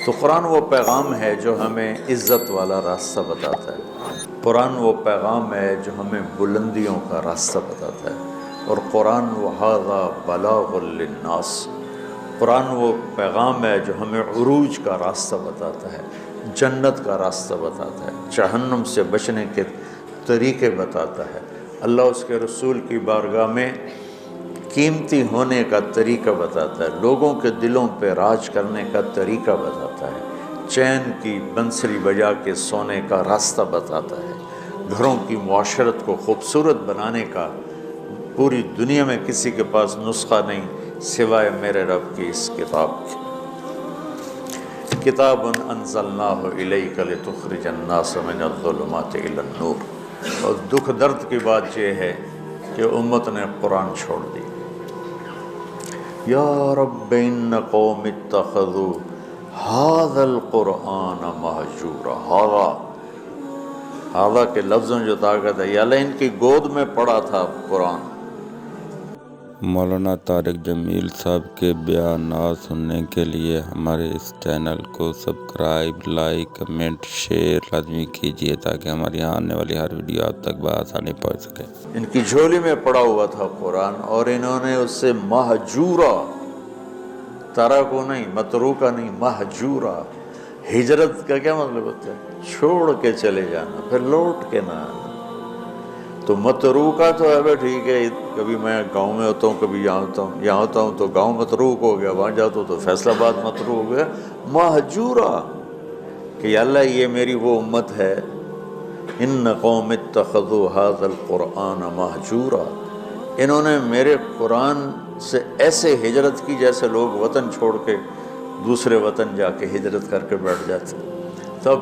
تو قرآن وہ پیغام ہے جو ہمیں عزت والا راستہ بتاتا ہے، قرآن وہ پیغام ہے جو ہمیں بلندیوں کا راستہ بتاتا ہے، اور قرآن وَهَذَا بَلَاغٌ لِلنَّاسِ، قرآن وہ پیغام ہے جو ہمیں عروج کا راستہ بتاتا ہے، جنت کا راستہ بتاتا ہے، جہنم سے بچنے کے طریقے بتاتا ہے، اللہ اس کے رسول کی بارگاہ میں قیمتی ہونے کا طریقہ بتاتا ہے، لوگوں کے دلوں پہ راج کرنے کا طریقہ بتاتا ہے، چین کی بنسری بجا کے سونے کا راستہ بتاتا ہے، گھروں کی معاشرت کو خوبصورت بنانے کا پوری دنیا میں کسی کے پاس نسخہ نہیں سوائے میرے رب کی اس کتاب کی۔ کتاب انزلناہ الیک لتخرج الناس من الظلمات الی النور۔ اور دکھ درد کی بات یہ ہے کہ امت نے قرآن چھوڑ دی۔ یا رب ان قوم اتخذوا ھذا القرآن مہجورا، ھذا کے لفظوں جو طاقت ہے، یا اللہ ان کی گود میں پڑا تھا قرآن۔ مولانا طارق جمیل صاحب کے بیانات سننے کے لیے ہمارے اس چینل کو سبسکرائب، لائک، کمنٹ، شیئر لازمی کیجیے تاکہ ہماری آنے والی ہر ویڈیو آپ تک بآسانی پہنچ سکے۔ ان کی جھولی میں پڑا ہوا تھا قرآن، اور انہوں نے اس سے مہجورا، ترکو نہیں، متروکا نہیں، مہجورا۔ ہجرت کا کیا مطلب ہوتا ہے؟ چھوڑ کے چلے جانا، پھر لوٹ کے نہ آنا۔ تو متروکا تو ہے ٹھیک ہے، کبھی میں گاؤں میں ہوتا ہوں، کبھی یہاں ہوتا ہوں، یہاں ہوتا ہوں تو گاؤں متروک ہو گیا، وہاں جاتا ہوں تو فیصل آباد متروک ہو گیا۔ مہجورا کہ یا اللہ یہ میری وہ امت ہے، ان قوم اتخذوا ھذا القرآن مہجورا، انہوں نے میرے قرآن سے ایسے ہجرت کی جیسے لوگ وطن چھوڑ کے دوسرے وطن جا کے ہجرت کر کے بیٹھ جاتے، تب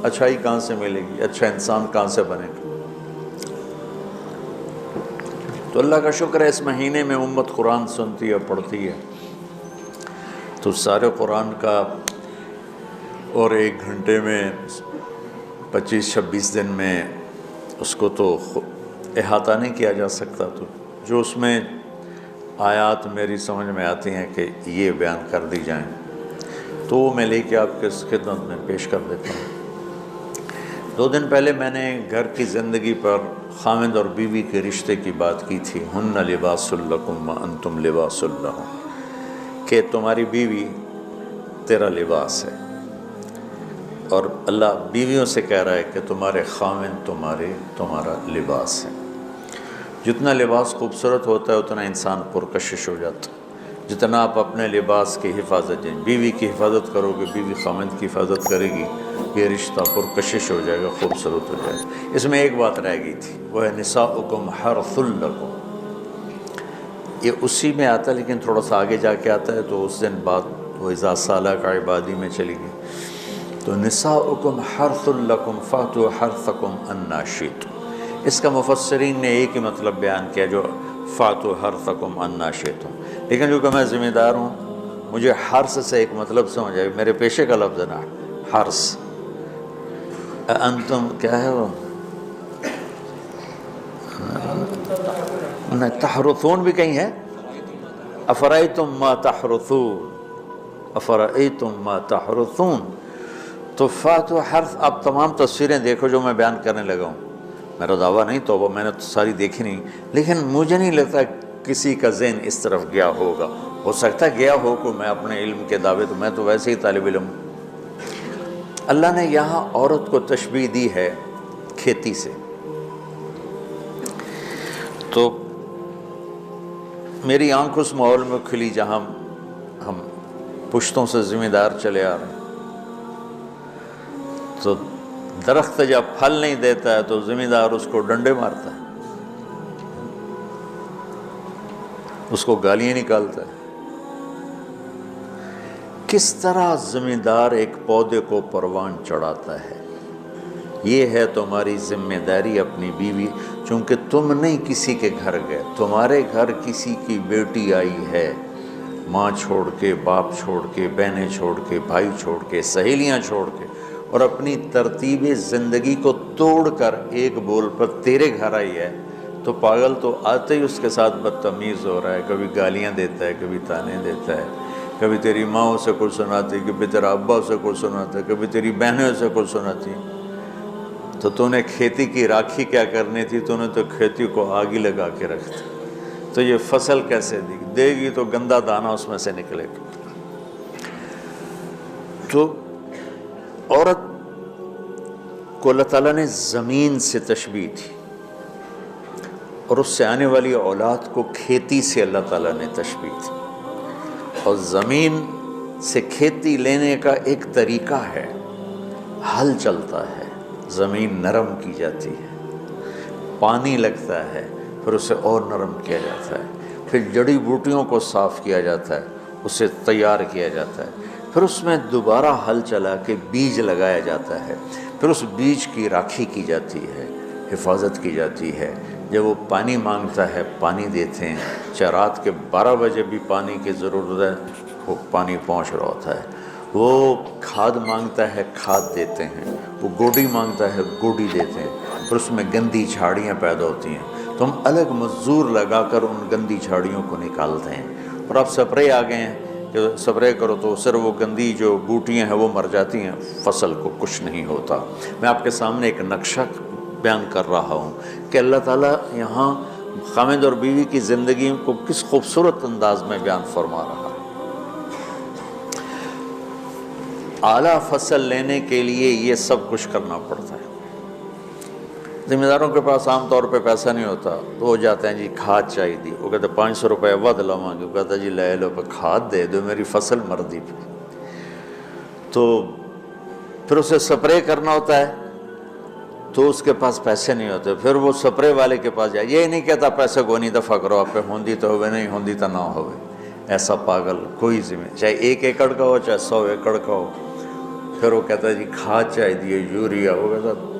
اچھائی کہاں سے ملے گی، اچھا انسان کہاں سے بنے گا؟ تو اللہ کا شکر ہے اس مہینے میں امت قرآن سنتی ہے، پڑھتی ہے، تو سارے قرآن کا اور 1 گھنٹے میں 25-26 دن میں اس کو تو احاطہ نہیں کیا جا سکتا، تو جو اس میں آیات میری سمجھ میں آتی ہیں کہ یہ بیان کر دی جائیں تو وہ میں لے کے آپ کے خدمت میں پیش کر دیتا ہوں۔ 2 دن پہلے میں نے گھر کی زندگی پر خاوند اور بیوی کے رشتے کی بات کی تھی، ہن لباس لکم وانتم لباس لہن، کہ تمہاری بیوی تیرا لباس ہے، اور اللہ بیویوں سے کہہ رہا ہے کہ تمہارے خاوند تمہارا لباس ہے۔ جتنا لباس خوبصورت ہوتا ہے اتنا انسان پرکشش ہو جاتا ہے۔ جتنا آپ اپنے لباس کی حفاظت جائیں، بیوی کی حفاظت کرو گے، بیوی خاوند کی حفاظت کرے گی، یہ رشتہ پرکشش ہو جائے گا، خوبصورت ہو جائے گا۔ اس میں ایک بات رہ گئی تھی، وہ ہے نساؤکم حرث لکم، یہ اسی میں آتا ہے لیکن تھوڑا سا آگے جا کے آتا ہے، تو اس دن بات وہ اذا سالک عبادی میں چلی گئی۔ تو نساؤکم حرث لکم فاتوا حرثکم انا شئتم، اس کا مفسرین نے ایک ہی مطلب بیان کیا جو فاتوا حرثکم انا شئتم، لیکن چونکہ میں ذمہ دار ہوں مجھے حرث سے ایک مطلب سمجھ آئے، میرے پیشے کا لفظ ہے نا حرث، انتم کیا ہے وہ تحرثون بھی کہیں ہے، افرأیتم ما تحرثون، افرأیتم ما تحرثون، تو فاتوا حرث۔ اب تمام تصویریں دیکھو جو میں بیان کرنے لگا ہوں، میرا دعویٰ نہیں، توبہ میں نے تو ساری دیکھی نہیں، لیکن مجھے نہیں لگتا کسی کا ذہن اس طرف گیا ہوگا، ہو سکتا گیا ہو کہ میں اپنے علم کے دعوے، تو میں تو ویسے ہی طالب علم ہوں۔ اللہ نے یہاں عورت کو تشبیہ دی ہے کھیتی سے، تو میری آنکھ اس ماحول میں کھلی جہاں ہم پشتوں سے ذمہ دار چلے آ رہے ہیں، تو درخت جب پھل نہیں دیتا ہے تو ذمہ دار اس کو ڈنڈے مارتا ہے، اس کو گالیاں نکالتا ہے۔ کس طرح ذمہ دار ایک پودے کو پروان چڑھاتا ہے، یہ ہے تمہاری ذمہ داری اپنی بیوی، چونکہ تم نہیں کسی کے گھر گئے، تمہارے گھر کسی کی بیٹی آئی ہے، ماں چھوڑ کے، باپ چھوڑ کے، بہنیں چھوڑ کے، بھائی چھوڑ کے، سہیلیاں چھوڑ کے، اور اپنی ترتیب زندگی کو توڑ کر ایک بول پر تیرے گھر آئی ہے، تو پاگل تو آتے ہی اس کے ساتھ بدتمیز ہو رہا ہے، کبھی گالیاں دیتا ہے، کبھی تانے دیتا ہے، کبھی تیری ماں اسے کچھ سناتی، کبھی تیرا ابا اسے کچھ سناتا، کبھی تیری بہنیں اسے کچھ سناتی. تو نے کھیتی کی راکھی کیا کرنی تھی؟ تو نے تو کھیتی کو آگ ہی لگا کے رکھ دی. تو یہ فصل کیسے دے گی؟ تو گندا دانہ اس میں سے نکلے گا. تو عورت کو اللہ تعالیٰ نے زمین سے تشبیہ دی، اور اس سے آنے والی اولاد کو کھیتی سے اللہ تعالیٰ نے تشبیہ دی. اور زمین سے کھیتی لینے کا ایک طریقہ ہے، ہل چلتا ہے، زمین نرم کی جاتی ہے، پانی لگتا ہے، پھر اسے اور نرم کیا جاتا ہے، پھر جڑی بوٹیوں کو صاف کیا جاتا ہے، اسے تیار کیا جاتا ہے، پھر اس میں دوبارہ ہل چلا کے بیج لگایا جاتا ہے، پھر اس بیج کی راکھی کی جاتی ہے، حفاظت کی جاتی ہے. جب وہ پانی مانگتا ہے پانی دیتے ہیں، چاہے رات کے 12 بجے بھی پانی کی ضرورت ہے وہ پانی پہنچ رہا ہوتا ہے. وہ کھاد مانگتا ہے کھاد دیتے ہیں، وہ گوڈی مانگتا ہے گوڈی دیتے ہیں. پھر اس میں گندی جھاڑیاں پیدا ہوتی ہیں تو ہم الگ مزدور لگا کر ان گندی جھاڑیوں کو نکالتے ہیں. اور اب سپرے آ گئے ہیں کہ سپرے کرو تو صرف وہ گندی جو بوٹیاں ہیں وہ مر جاتی ہیں، فصل کو کچھ نہیں ہوتا. میں آپ کے سامنے ایک نقشہ بیان کر رہا ہوں کہ اللہ تعالیٰ یہاں خامد اور بیوی کی زندگی کو کس خوبصورت انداز میں بیان فرما رہا ہے. اعلیٰ فصل لینے کے لیے یہ سب کچھ کرنا پڑتا ہے. ذمہ داروں کے پاس عام طور پہ پیسہ نہیں ہوتا تو وہ جاتے ہیں جی کھاد چاہیے دی، وہ کہتے 500 روپے ود لواں گے، وہ کہتا جی لے لو کھاد دے دو میری فصل مردی پہ. تو پھر اسے سپرے کرنا ہوتا ہے تو اس کے پاس پیسے نہیں ہوتے، پھر وہ سپرے والے کے پاس جائے. یہ نہیں کہتا پیسے کو نہیں دفع کرو آپ پہ ہوندی تو ہوئے نہیں ہوندی تو نہ ہوئے. ایسا پاگل کوئی زمین چاہے 1 ایکڑ کا ہو چاہے 100 ایکڑ کا ہو. پھر وہ کہتا ہے جی کھاد چاہیے دیے یوریا، وہ کہتا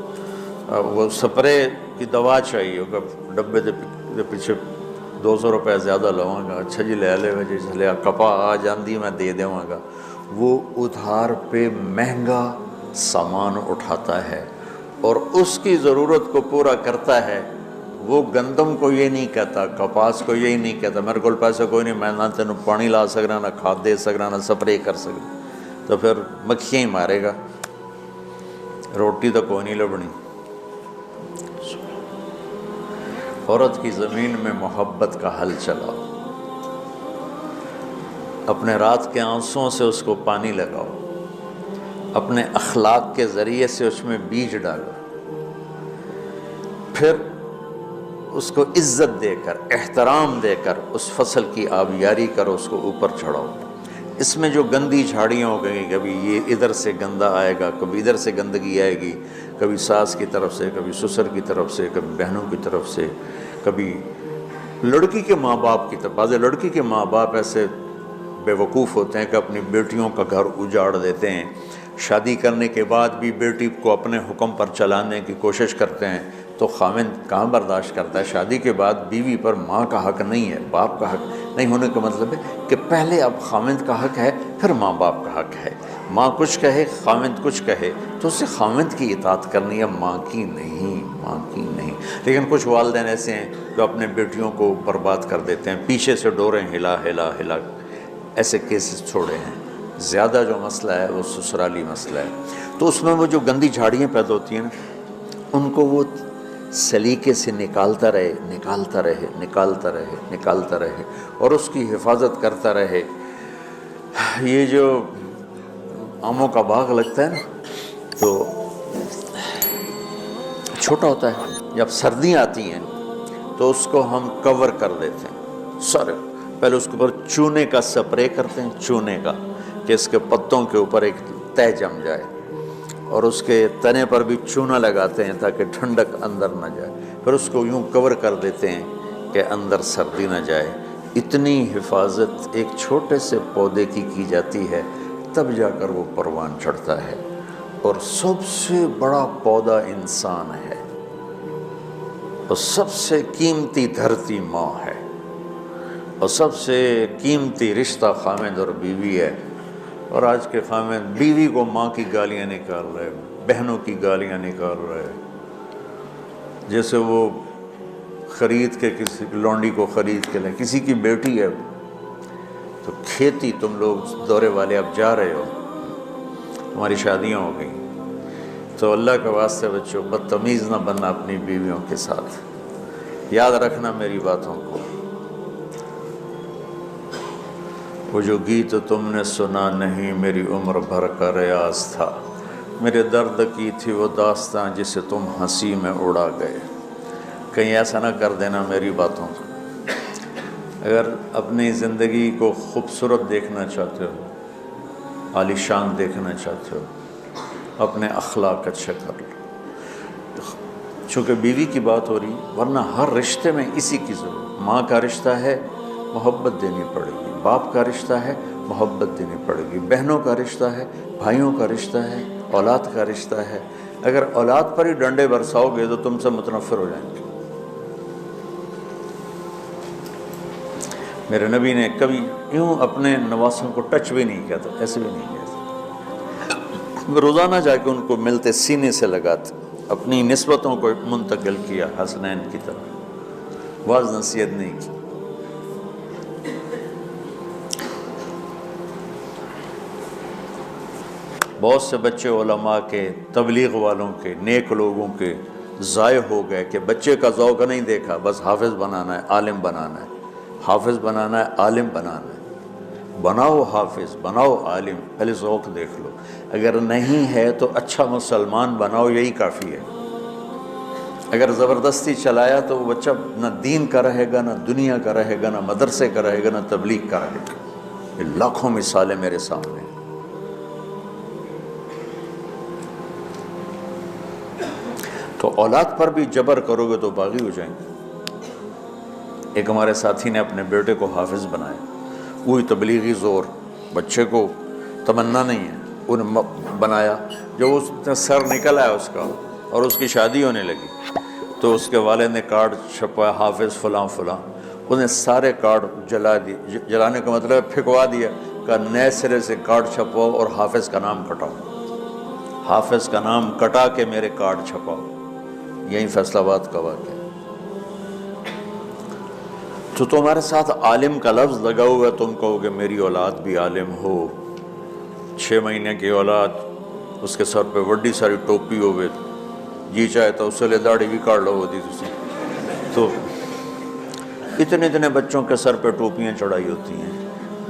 وہ سپرے کی دوا چاہیے، وہ ڈبے دے پیچھے 200 روپے زیادہ لواں گا. اچھا جی لے لے جی چلے کپا آ جاندی میں دے دوں گا. وہ ادھار پہ مہنگا سامان اٹھاتا ہے اور اس کی ضرورت کو پورا کرتا ہے. وہ گندم کو یہ نہیں کہتا، کپاس کو یہی نہیں کہتا میرے کو پیسے کوئی نہیں، میں نہ تینوں پانی لا سکنا، نہ کھاد دے سکنا، نہ سپرے کر سکنا. تو پھر مکھیاں ہی مارے گا، روٹی تو کوئی نہیں لبنی. عورت کی زمین میں محبت کا حل چلاؤ، اپنے رات کے آنسوؤں سے اس کو پانی لگاؤ، اپنے اخلاق کے ذریعے سے اس میں بیج ڈالو، پھر اس کو عزت دے کر احترام دے کر اس فصل کی آبیاری کرو، اس کو اوپر چڑھاؤ. اس میں جو گندی جھاڑیاں ہو گئی، کبھی یہ ادھر سے گندا آئے گا، کبھی ادھر سے گندگی آئے گی، کبھی ساس کی طرف سے، کبھی سسر کی طرف سے، کبھی بہنوں کی طرف سے، کبھی لڑکی کے ماں باپ کی طرف. بعض لڑکی کے ماں باپ ایسے بے وقوف ہوتے ہیں کہ اپنی بیٹیوں کا گھر اجاڑ دیتے ہیں، شادی کرنے کے بعد بھی بیٹی کو اپنے حکم پر چلانے کی کوشش کرتے ہیں. تو خاوند کہاں برداشت کرتا ہے؟ شادی کے بعد بیوی پر ماں کا حق نہیں ہے، باپ کا حق نہیں ہونے کا مطلب ہے کہ پہلے اب خاوند کا حق ہے پھر ماں باپ کا حق ہے. ماں کچھ کہے خاوند کچھ کہے تو اسے خاوند کی اطاعت کرنی ہے، ماں کی نہیں، ماں کی نہیں. لیکن کچھ والدین ایسے ہیں جو اپنے بیٹیوں کو برباد کر دیتے ہیں، پیچھے سے ڈوریں ہلا ہلا ہلا. ایسے کیسز چھوڑے ہیں. زیادہ جو مسئلہ ہے وہ سسرالی مسئلہ ہے. تو اس میں وہ جو گندی جھاڑیاں پیدا ہوتی ہیں نا، ان کو وہ سلیقے سے نکالتا رہے نکالتا رہے نکالتا رہے نکالتا رہے اور اس کی حفاظت کرتا رہے. یہ جو آموں کا باغ لگتا ہے نا تو چھوٹا ہوتا ہے، جب سردیاں آتی ہیں تو اس کو ہم کور کر دیتے ہیں سارے. پہلے اس کے اوپر چونے کا سپرے کرتے ہیں، چونے کا، کہ اس کے پتوں کے اوپر ایک تہ جم جائے، اور اس کے تنے پر بھی چونا لگاتے ہیں تاکہ ٹھنڈک اندر نہ جائے. پھر اس کو یوں کور کر دیتے ہیں کہ اندر سردی نہ جائے. اتنی حفاظت ایک چھوٹے سے پودے کی جاتی ہے، تب جا کر وہ پروان چڑھتا ہے. اور سب سے بڑا پودا انسان ہے، اور سب سے قیمتی دھرتی ماں ہے، اور سب سے قیمتی رشتہ خاوند اور بیوی ہے. اور آج کے خاوند بیوی کو ماں کی گالیاں نکال رہے، بہنوں کی گالیاں نکال رہے، جیسے وہ خرید کے کسی لونڈی کو خرید کے لیں. کسی کی بیٹی ہے تو کھیتی تم لوگ دورے والے اب جا رہے ہو، تمہاری شادیاں ہو گئی، تو اللہ کے واسطے بچوں بدتمیز نہ بننا اپنی بیویوں کے ساتھ، یاد رکھنا میری باتوں کو۔ وہ جو گیت تم نے سنا نہیں میری عمر بھر کا ریاض تھا، میرے درد کی تھی وہ داستاں جسے تم ہنسی میں اڑا گئے۔ کہیں ایسا نہ کر دینا میری باتوں کو۔ اگر اپنی زندگی کو خوبصورت دیکھنا چاہتے ہو، عالی شان دیکھنا چاہتے ہو، اپنے اخلاق اچھے کر لو۔ چونکہ بیوی کی بات ہو رہی، ورنہ ہر رشتے میں اسی کی ضرورت۔ ماں کا رشتہ ہے، محبت دینی پڑے گی، باپ کا رشتہ ہے، محبت دینی پڑے گی، بہنوں کا رشتہ ہے، بھائیوں کا رشتہ ہے، اولاد کا رشتہ ہے۔ اگر اولاد پر ہی ڈنڈے برساؤ گے تو تم سے متنفر ہو جائیں گے۔ میرے نبی نے کبھی یوں اپنے نواسوں کو ٹچ بھی نہیں کیا تھا، ایسے بھی نہیں کیا تھا۔ روزانہ جا کے ان کو ملتے، سینے سے لگاتے، اپنی نسبتوں کو منتقل کیا حسنین کی طرح، واعظ نصیحت نہیں کی۔ بہت سے بچے علماء کے، تبلیغ والوں کے، نیک لوگوں کے ضائع ہو گئے کہ بچے کا ذوق نہیں دیکھا، بس حافظ بنانا ہے، عالم بنانا ہے، حافظ بنانا ہے، عالم بنانا ہے۔ بناؤ حافظ، بناؤ عالم، پہلے ذوق دیکھ لو۔ اگر نہیں ہے تو اچھا مسلمان بناؤ، یہی کافی ہے۔ اگر زبردستی چلایا تو وہ بچہ نہ دین کا رہے گا، نہ دنیا کا رہے گا، نہ مدرسے کا رہے گا، نہ تبلیغ کا رہے گا۔ یہ لاکھوں مثالیں میرے سامنے ہیں۔ تو اولاد پر بھی جبر کرو گے تو باغی ہو جائیں گے۔ ایک ہمارے ساتھی نے اپنے بیٹے کو حافظ بنایا، وہی تبلیغی زور، بچے کو تمنا نہیں ہے، انہیں بنایا۔ جب اس نے سر نکل آیا اس کا اور اس کی شادی ہونے لگی تو اس کے والد نے کارڈ چھپوایا، حافظ فلاں فلاں، اس نے سارے کارڈ جلا دیے۔ جلانے کا مطلب ہے پھینکوا دیا، کہ نئے سرے سے کارڈ چھپواؤ اور حافظ کا نام کٹاؤ، حافظ کا نام کٹا کے میرے کارڈ چھپاؤ۔ یہی فیصل آباد کا واقعہ۔ تو تمہارے ساتھ عالم کا لفظ لگا ہوا، تم کہو گے میری اولاد بھی عالم ہو۔ 6 مہینے کی اولاد، اس کے سر پہ بڑی ساری ٹوپی ہوئے، جی چاہے تو اس سے داڑھی بھی کاٹ لو ہوتی تھی۔ تو اتنے بچوں کے سر پہ ٹوپیاں چڑھائی ہوتی ہیں۔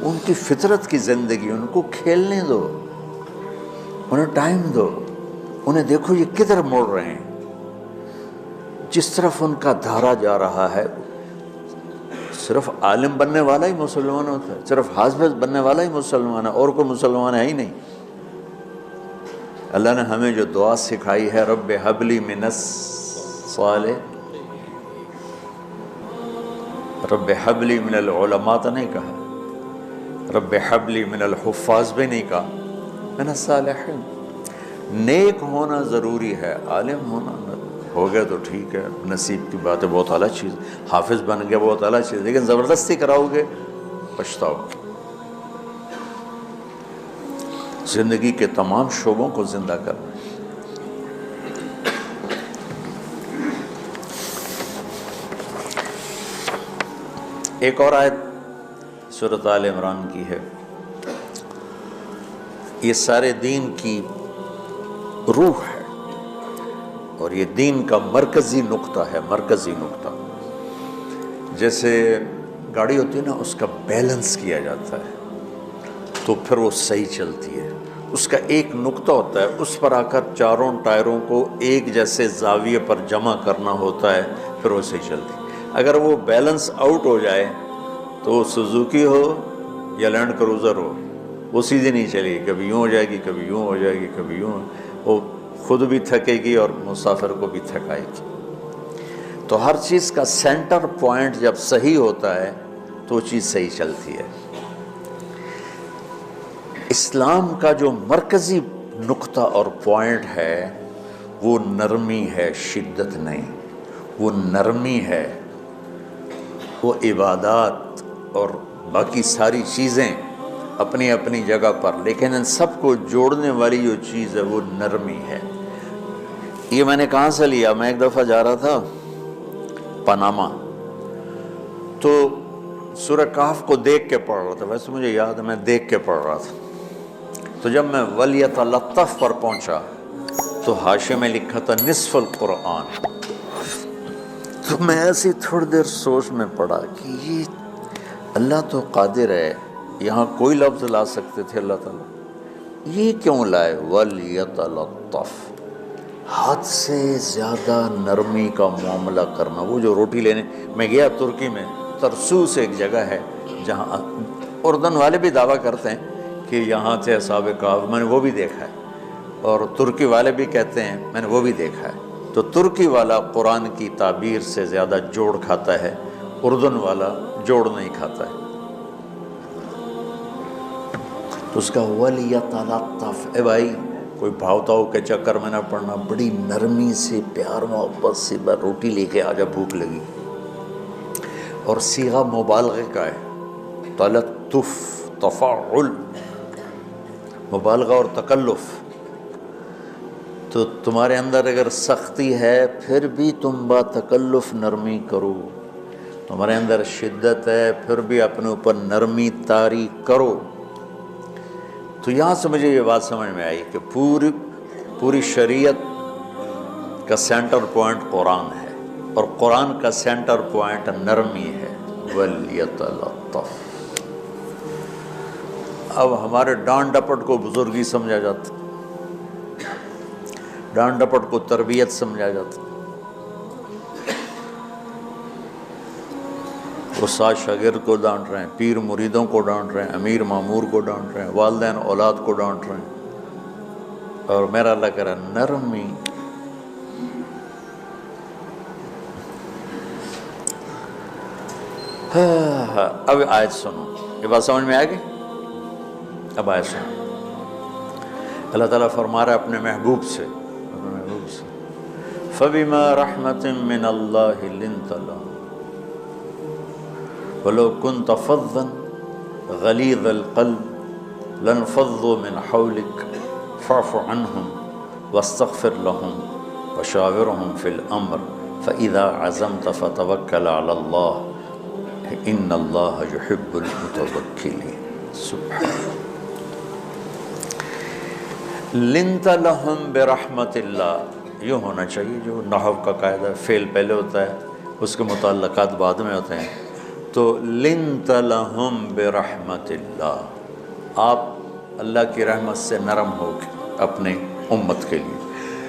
ان کی فطرت کی زندگی، ان کو کھیلنے دو، انہیں ٹائم دو، انہیں دیکھو یہ کدھر موڑ رہے ہیں۔ جس طرف ان کا دھارا جا رہا ہے، صرف عالم بننے والا ہی مسلمان ہوتا ہے، صرف حافظ بننے والا ہی مسلمان ہے، اور کوئی مسلمان ہے ہی نہیں۔ اللہ نے ہمیں جو دعا سکھائی ہے، رب ہب لی من الصالح، رب ہب لی من العلماء تو نہیں کہا، رب ہب لی من الحفاظ بھی نہیں کہا، من الصالحین۔ نیک ہونا ضروری ہے، عالم ہونا ہو گیا تو ٹھیک ہے، نصیب کی بات ہے، بہت اعلیٰ چیز۔ حافظ بن گیا بہت اعلیٰ چیز، لیکن زبردستی کراؤ گے پچھتاؤ گے۔ زندگی کے تمام شعبوں کو زندہ کرنا ہے۔ ایک اور آیت سورۃ آل عمران کی ہے، یہ سارے دین کی روح ہے، اور یہ دین کا مرکزی نقطہ ہے، مرکزی نقطہ۔ جیسے گاڑی ہوتی ہے نا، اس کا بیلنس کیا جاتا ہے تو پھر وہ صحیح چلتی ہے۔ اس کا ایک نقطہ ہوتا ہے، اس پر آ کر چاروں ٹائروں کو ایک جیسے زاویے پر جمع کرنا ہوتا ہے، پھر وہ صحیح چلتی ہے۔ اگر وہ بیلنس آؤٹ ہو جائے تو سوزوکی ہو یا لینڈ کروزر ہو، وہ سیدھی نہیں چلے گی، کبھی یوں ہو جائے گی، کبھی یوں ہو جائے گی، کبھی یوں، وہ خود بھی تھکے گی اور مسافر کو بھی تھکائے گی۔ تو ہر چیز کا سینٹر پوائنٹ جب صحیح ہوتا ہے تو وہ چیز صحیح چلتی ہے۔ اسلام کا جو مرکزی نقطہ اور پوائنٹ ہے وہ نرمی ہے، شدت نہیں، وہ نرمی ہے۔ وہ عبادات اور باقی ساری چیزیں اپنی اپنی جگہ پر، لیکن ان سب کو جوڑنے والی جو چیز ہے وہ نرمی ہے۔ یہ میں نے کہاں سے لیا؟ میں ایک دفعہ جا رہا تھا پاناما، تو سورہ کہف کو دیکھ کے پڑھ رہا تھا، ویسے مجھے یاد ہے میں دیکھ کے پڑھ رہا تھا، تو جب میں وَلْيَتَلَطَّفْ پر پہنچا تو حاشیے میں لکھا تھا نصف القرآن، تو میں ایسی تھوڑی دیر سوچ میں پڑا کہ یہ اللہ تو قادر ہے، یہاں کوئی لفظ لا سکتے تھے اللہ تعالیٰ، یہ کیوں لائے وَلْيَتَلَطَّفْ، حد سے زیادہ نرمی کا معاملہ کرنا۔ وہ جو روٹی لینے میں گیا ترکی میں، ترسوس ایک جگہ ہے جہاں اردن والے بھی دعویٰ کرتے ہیں کہ یہاں تھے اصحاب کہف، میں نے وہ بھی دیکھا ہے، اور ترکی والے بھی کہتے ہیں میں نے وہ بھی دیکھا ہے۔ تو ترکی والا قرآن کی تعبیر سے زیادہ جوڑ کھاتا ہے، اردن والا جوڑ نہیں کھاتا ہے۔ تو اس کا وَلْيَتَلَطَّفْ، اے بھائی کوئی بھاؤ تاؤ کے چکر میں نہ پڑنا، بڑی نرمی سے پیار محبت سے بس روٹی لے کے آجا، بھوک لگی۔ اور صیغہ مبالغے کا ہے، تلطف، تفاعل، مبالغہ اور تکلف۔ تو تمہارے اندر اگر سختی ہے پھر بھی تم با تکلف نرمی کرو، تمہارے اندر شدت ہے پھر بھی اپنے اوپر نرمی طاری کرو۔ تو یہاں سے مجھے یہ بات سمجھ میں آئی کہ پوری شریعت کا سینٹر پوائنٹ قرآن ہے، اور قرآن کا سینٹر پوائنٹ نرمی ہے، وَلْيَتَلَطَّفْ۔ اب ہمارے ڈانٹ ڈپٹ کو بزرگی سمجھا جاتا، ڈانٹ ڈپٹ کو تربیت سمجھا جاتا، استاد شاگرد کو ڈانٹ رہے ہیں، پیر مریدوں کو ڈانٹ رہے ہیں، امیر مامور کو ڈانٹ رہے ہیں، والدین اولاد کو ڈانٹ رہے ہیں، اور میرا اللہ کہہ رہا ہے نرمی۔ اب آیت سنو، یہ بات سمجھ میں آئے گی؟ اب آیت سنو، اللہ تعالیٰ فرما رہا ہے اپنے محبوب سے، فَبِمَا رَحْمَةٍ مِّنَ اللَّهِ لِنْتَ لَهُمْ وَلَوْ كُنْتَ فَظًّا غَلِيظَ الْقَلْبِ لَانفَضُّوا مِنْ حَوْلِكَ فَاعْفُ عَنْهُمْ وَاسْتَغْفِرْ لَهُمْ وَشَاوِرْهُمْ فِي الْأَمْرِ فَإِذَا عَزَمْتَ فَتَوَكَّلْ عَلَى اللَّهِ إِنَّ اللَّهَ يُحِبُّ الْمُتَوَكِّلِينَ۔ سبحان لِنْتَ لَهُمْ بِرَحْمَةِ اللَّهِ، یوں ہونا چاہیے، جو نحو کا قاعدہ فعل پہلے ہوتا ہے اس کے متعلقات بعد میں ہوتے ہیں۔ تو لِنْتَ لَهُمْ بِرَحْمَةِ اللَّهِ، آپ اللہ کی رحمت سے نرم ہو کے اپنے امت کے لیے۔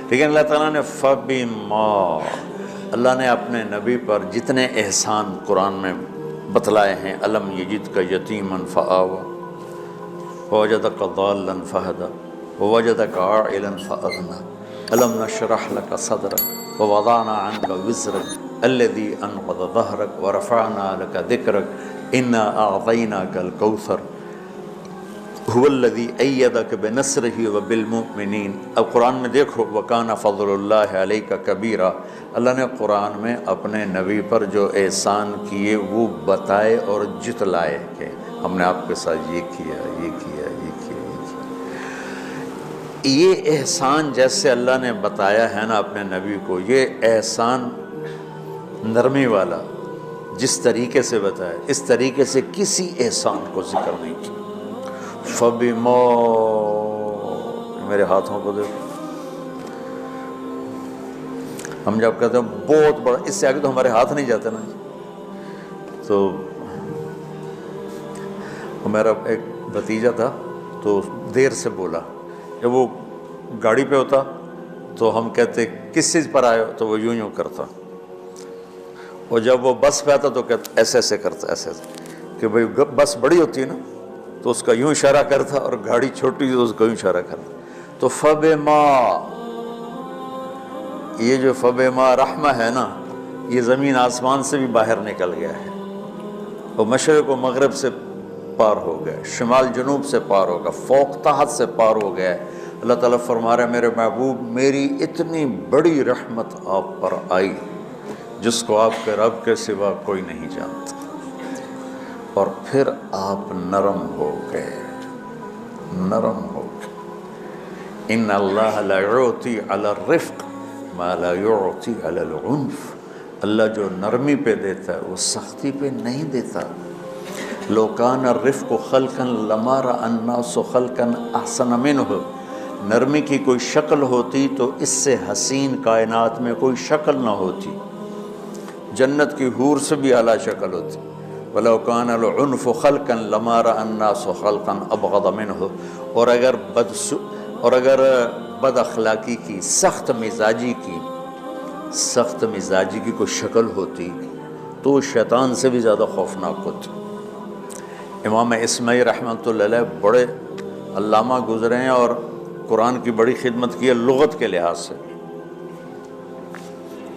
لیکن اللہ تعالیٰ نے اللہ نے اپنے نبی پر جتنے احسان قرآن میں بتلائے ہیں، الم یجدک یتیما فآویٰ ووجدک ضالا فہدیٰ ووجدک عائلا فأغنیٰ الم نشرح لک صدرک ووضعنا عنک وزرک الذی انقض ظہرک ورفعنا لک ذکرک انا اعطیناک الکوثر هو الذی ایدک بنصرہ وبالمؤمنین۔ اب قرآن میں دیکھو، وکان فضل اللہ علیک کبیرا، اللہ نے قرآن میں اپنے نبی پر جو احسان کیے وہ بتائے اور جتلائے کہ ہم نے آپ کے ساتھ یہ کیا، یہ کیا، یہ کیا، یہ کیا۔ یہ احسان جیسے اللہ نے بتایا ہے نا اپنے نبی کو، یہ احسان نرمی والا جس طریقے سے بتایا، اس طریقے سے کسی احسان کو ذکر نہیں کیا۔ فَبِمَا، میرے ہاتھوں کو دیکھو، ہم جب کہتے ہیں بہت بڑا، اس سے آگے تو ہمارے ہاتھ نہیں جاتے نا۔ تو میرا ایک بھتیجا تھا تو دیر سے بولا، جب وہ گاڑی پہ ہوتا تو ہم کہتے کس چیز پر آئے ہو، تو وہ یوں یوں کرتا، اور جب وہ بس پہ آتا تو کہتا ایسے ایسے کرتا، ایسے ایسے، کہ بھئی بس بڑی ہوتی ہے نا تو اس کا یوں اشارہ کرتا، اور گاڑی چھوٹی تو اس کا یوں اشارہ کرتا۔ تو فَبِمَا، یہ جو فَبِمَا رحمہ ہے نا، یہ زمین آسمان سے بھی باہر نکل گیا ہے، اور مشرق و مغرب سے پار ہو گیا، شمال جنوب سے پار ہوگا، فوق تحت سے پار ہو گیا ہے۔ اللہ تعالیٰ فرما رہا ہے میرے محبوب، میری اتنی بڑی رحمت آپ پر آئی جس کو آپ کے رب کے سوا کوئی نہیں جانتا، اور پھر آپ نرم ہو گئے، نرم ہو گئے۔ ان اللہ لا یعطی علی الرفق ما لا یعطی علی العنف، اللہ جو نرمی پہ دیتا ہے وہ سختی پہ نہیں دیتا۔ لو کان الرفق خلقا لما رأى الناس خلقا احسن منه، نرمی کی کوئی شکل ہوتی تو اس سے حسین کائنات میں کوئی شکل نہ ہوتی، جنت کی حور سے بھی اعلیٰ شکل ہوتی۔ وَلَوْ كَانَ الْعُنْفُ خَلْقًا لَمَا رَأَى النَّاسُ خَلْقًا أَبْغَضَ مِنْهُ، اور اگر بد اخلاقی کی، سخت مزاجی کی کوئی شکل ہوتی تو شیطان سے بھی زیادہ خوفناک ہوتی۔ امام اسماعیل رحمۃ اللہ علیہ بڑے علامہ گزرے ہیں اور قرآن کی بڑی خدمت کی ہے لغت کے لحاظ سے،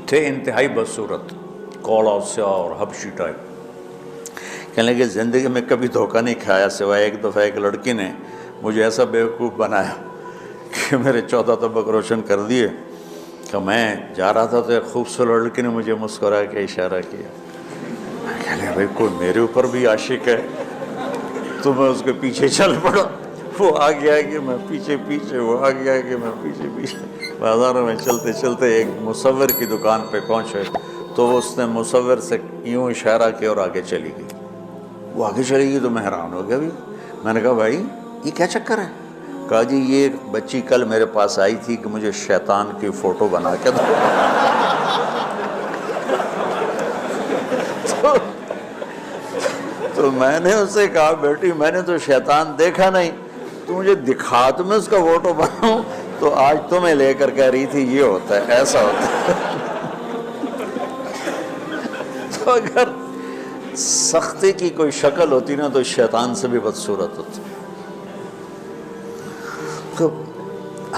تھے انتہائی بدصورت، کوڑا سیاہ اور حبشی ٹائپ۔ کہنے لگے زندگی میں کبھی دھوکہ نہیں کھایا سوائے ایک دفعہ ایک لڑکی نے مجھے ایسا بیوقوف بنایا کہ میرے 14 طبق روشن کر دیے کہ میں جا رہا تھا تو ایک خوبصورت لڑکی نے مجھے مسکرا کے اشارہ کیا۔ کہنے لگے بھائی کوئی میرے اوپر بھی عاشق ہے تو میں اس کے پیچھے چل پڑا، وہ آگے آگے میں پیچھے، وہ آگے آگے میں پیچھے۔ بازاروں میں چلتے چلتے ایک مصور کی دکان پہ پہنچے تو اس نے مصور سے یوں اشارہ کیا اور آگے چلی گئی۔ وہ آگے چلی گئی تو میں حیران ہو گیا۔ بھی میں نے کہا بھائی یہ کیا چکر ہے؟ کہا جی یہ بچی کل میرے پاس آئی تھی کہ مجھے شیطان کی فوٹو بنا کے دو۔ تو میں نے اس سے کہا بیٹی میں نے تو شیطان دیکھا نہیں، تو مجھے دکھا تو میں اس کا فوٹو بناؤں، تو آج تمہیں لے کر کہہ رہی تھی یہ ہوتا ہے، ایسا ہوتا ہے۔ تو اگر سختی کی کوئی شکل ہوتی نا تو شیطان سے بھی بدصورت ہوتی۔ تو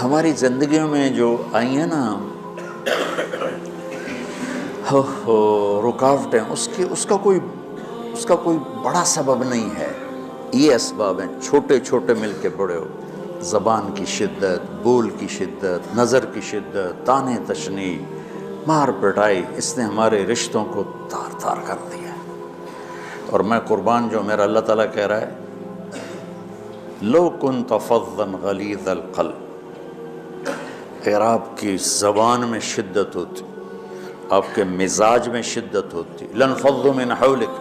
ہماری زندگیوں میں جو آئی ہیں نا رکاوٹیں، اس کا کوئی بڑا سبب نہیں ہے، یہ اسباب ہیں چھوٹے چھوٹے مل کے بڑے ہو۔ زبان کی شدت، بول کی شدت، نظر کی شدت، طعنے تشنیع، مار پٹائی، اس نے ہمارے رشتوں کو تار تار کر دیا ہے۔ اور میں قربان جو میرا اللہ تعالیٰ کہہ رہا ہے لو کنت فظا غلیظ القلب، اگر آپ کی زبان میں شدت ہوتی، آپ کے مزاج میں شدت ہوتی، لانفضوا من حولک،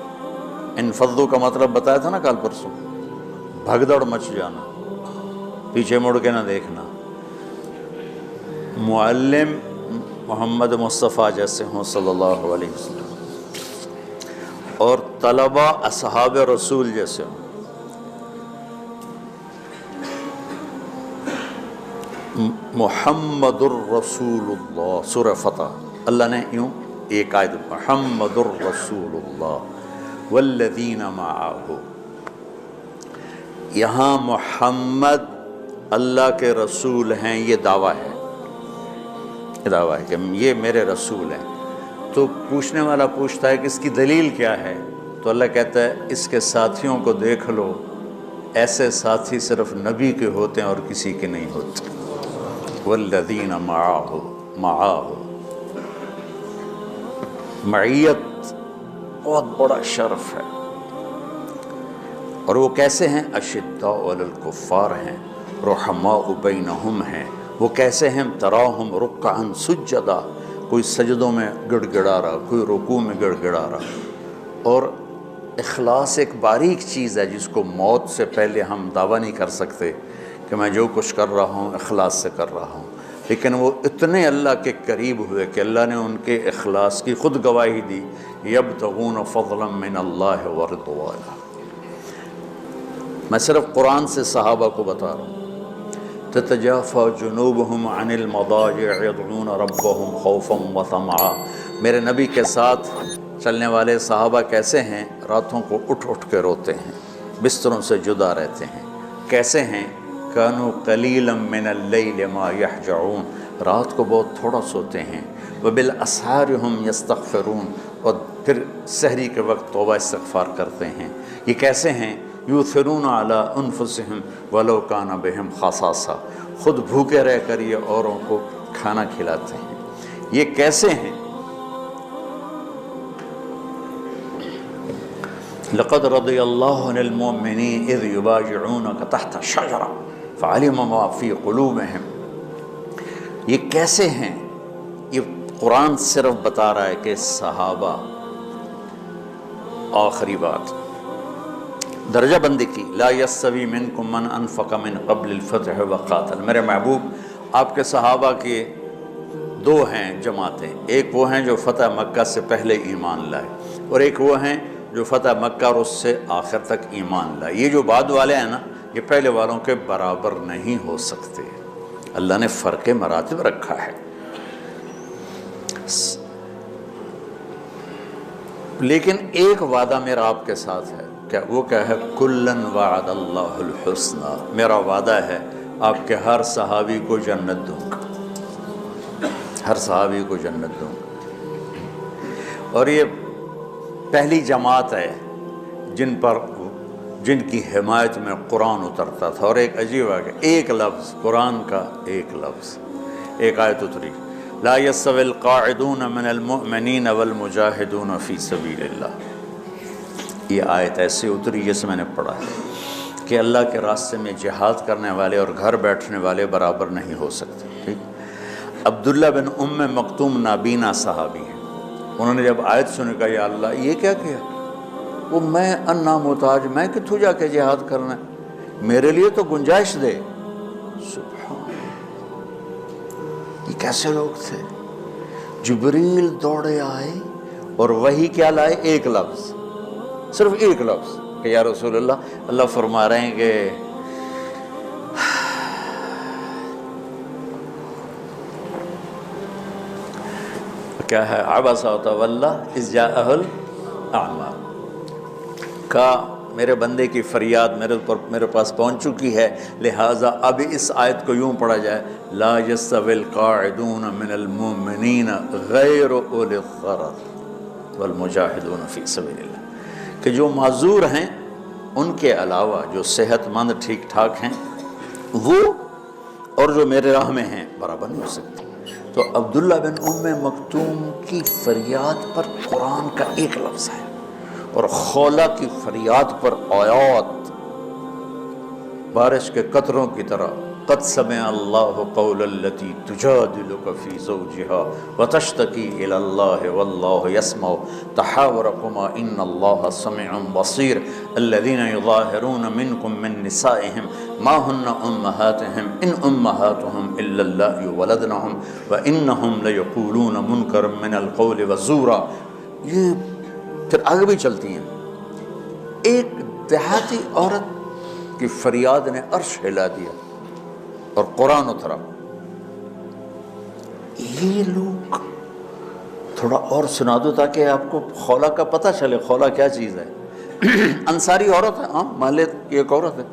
انفضوا کا مطلب بتایا تھا نا کل پرسوں، بھگدڑ مچ جانا، پیچھے مڑ کے نہ دیکھنا۔ معلم محمد مصطفیٰ جیسے ہوں صلی اللہ علیہ وسلم، اور طلبہ اصحاب رسول جیسے ہوں، محمد الرسول اللہ، سورہ فتح اللہ نے یوں ایک آیت محمد الرسول اللہ والذین معہ، یہاں محمد اللہ کے رسول ہیں، یہ دعویٰ ہے، کہ یہ میرے رسول ہیں۔ تو پوچھنے والا پوچھتا ہے کہ اس کی دلیل کیا ہے؟ تو اللہ کہتا ہے اس کے ساتھیوں کو دیکھ لو، ایسے ساتھی صرف نبی کے ہوتے ہیں اور کسی کے نہیں ہوتے۔ والذین معاہ، معیت بہت بڑا شرف ہے۔ اور وہ کیسے ہیں؟ اشداء علی الکفار ہیں، رحماء بینہم ہیں۔ وہ کیسے ہیں؟ تراہم رکعا سجدا، کوئی سجدوں میں گڑ گڑا رہا، کوئی رکوع میں گڑ گڑا رہا۔ اور اخلاص ایک باریک چیز ہے جس کو موت سے پہلے ہم دعویٰ نہیں کر سکتے کہ میں جو کچھ کر رہا ہوں اخلاص سے کر رہا ہوں، لیکن وہ اتنے اللہ کے قریب ہوئے کہ اللہ نے ان کے اخلاص کی خود گواہی دی، یبتغون فضلا من اللہ ورضوانا۔ میں صرف قرآن سے صحابہ کو بتا رہا ہوں، تتجافى جنوبهم عن المضاجع يدعون ربهم خوفا وطمعا۔ میرے نبی کے ساتھ چلنے والے صحابہ کیسے ہیں؟ راتوں کو اٹھ اٹھ کے روتے ہیں، بستروں سے جدا رہتے ہیں۔ کیسے ہیں؟ كانوا قليلا من الليل ما يهجعون، رات کو بہت تھوڑا سوتے ہیں۔ وبالاسحار هم يستغفرون، اور پھر سحری کے وقت توبہ استغفار کرتے ہیں۔ یہ کیسے ہیں؟ یؤثرون علی انفسهم ولو کان بهم خصاصہ، خود بھوکے رہ کر یہ اوروں کو کھانا کھلاتے ہیں۔ یہ کیسے ہیں؟ لقد رضی اللہ عن المؤمنین اذ یبایعونک تحت الشجرہ فعلم ما فی قلوبہم۔ یہ کیسے ہیں؟ یہ قرآن صرف بتا رہا ہے کہ صحابہ، آخری بات درجہ بندی کی، لا یستوی منکم من انفق من قبل الفتح وقاتل۔ میرے محبوب آپ کے صحابہ کے دو ہیں جماعتیں، ایک وہ ہیں جو فتح مکہ سے پہلے ایمان لائے، اور ایک وہ ہیں جو فتح مکہ اور اس سے آخر تک ایمان لائے۔ یہ جو بعد والے ہیں نا، یہ پہلے والوں کے برابر نہیں ہو سکتے، اللہ نے فرق مراتب رکھا ہے۔ لیکن ایک وعدہ میرا آپ کے ساتھ ہے، کیا وہ کیا ہے؟ کلن وعد اللہ الحسنى، میرا وعدہ ہے آپ کے ہر صحابی کو جنت دوں گا، ہر صحابی کو جنت دوں گا۔ اور یہ پہلی جماعت ہے جن کی حمایت میں قرآن اترتا تھا۔ اور ایک عجیب ہے کہ ایک لفظ قرآن کا، ایک لفظ، ایک آیت اتری، لا یستوی القاعدون من المؤمنین والمجاہدون فی سبیل اللہ۔ یہ آیت ایسے اتری جیسے میں نے پڑھا ہے کہ اللہ کے راستے میں جہاد کرنے والے اور گھر بیٹھنے والے برابر نہیں ہو سکتے۔ ٹھیک، عبداللہ بن ام مکتوم نابینا صحابی ہیں، انہوں نے جب آیت سنی کہا یا اللہ یہ کیا کیا؟ وہ میں انا محتاج، میں کتھوں جا کے جہاد کرنا ہے، میرے لیے تو گنجائش دے۔ سبحان، یہ کیسے لوگ تھے؟ جبریل دوڑے آئے اور وہی کیا لائے؟ ایک لفظ، صرف ایک لفظ کہ یا رسول اللہ فرما رہے ہیں کہ کیا ہے؟ عبس وتولی اذ جاءہ الاعمی، کا میرے بندے کی فریاد میرے پاس پہنچ چکی ہے، لہٰذا اب اس آیت کو یوں پڑھا جائے، لا یستوی القاعدون من المؤمنین غیر اولی الضرر والمجاہدون فی سبیل اللہ، کہ جو معذور ہیں ان کے علاوہ جو صحت مند ٹھیک ٹھاک ہیں وہ اور جو میرے راہ میں ہیں برابر نہیں ہو سکتے۔ تو عبداللہ بن ام مکتوم کی فریاد پر قرآن کا ایک لفظ ہے، اور خولہ کی فریاد پر آیات بارش کے قطروں کی طرح، قد سمع اللہ قول التی تجادلک فی زوجها وتشتکی الی اللہ واللہ یسمع تحاورکما ان اللہ سمیع بصیر الذین یظاہرون منکم من نسائهم ما ہن امہاتهم ان امہاتهم الا اللہ ولدنهم وانہم لیقولون منکرا من القول وزورا۔ یہ پھر آگے بھی چلتی ہیں۔ ایک دیہاتی عورت کی فریاد نے عرش ہلا دیا اور قرآن اترا۔ یہ لوگ تھوڑا اور سنا دو تاکہ آپ کو خولہ کا پتہ چلے، خولہ کیا چیز ہے۔ انصاری عورت ہے، ہاں محلے کی ایک عورت ہے،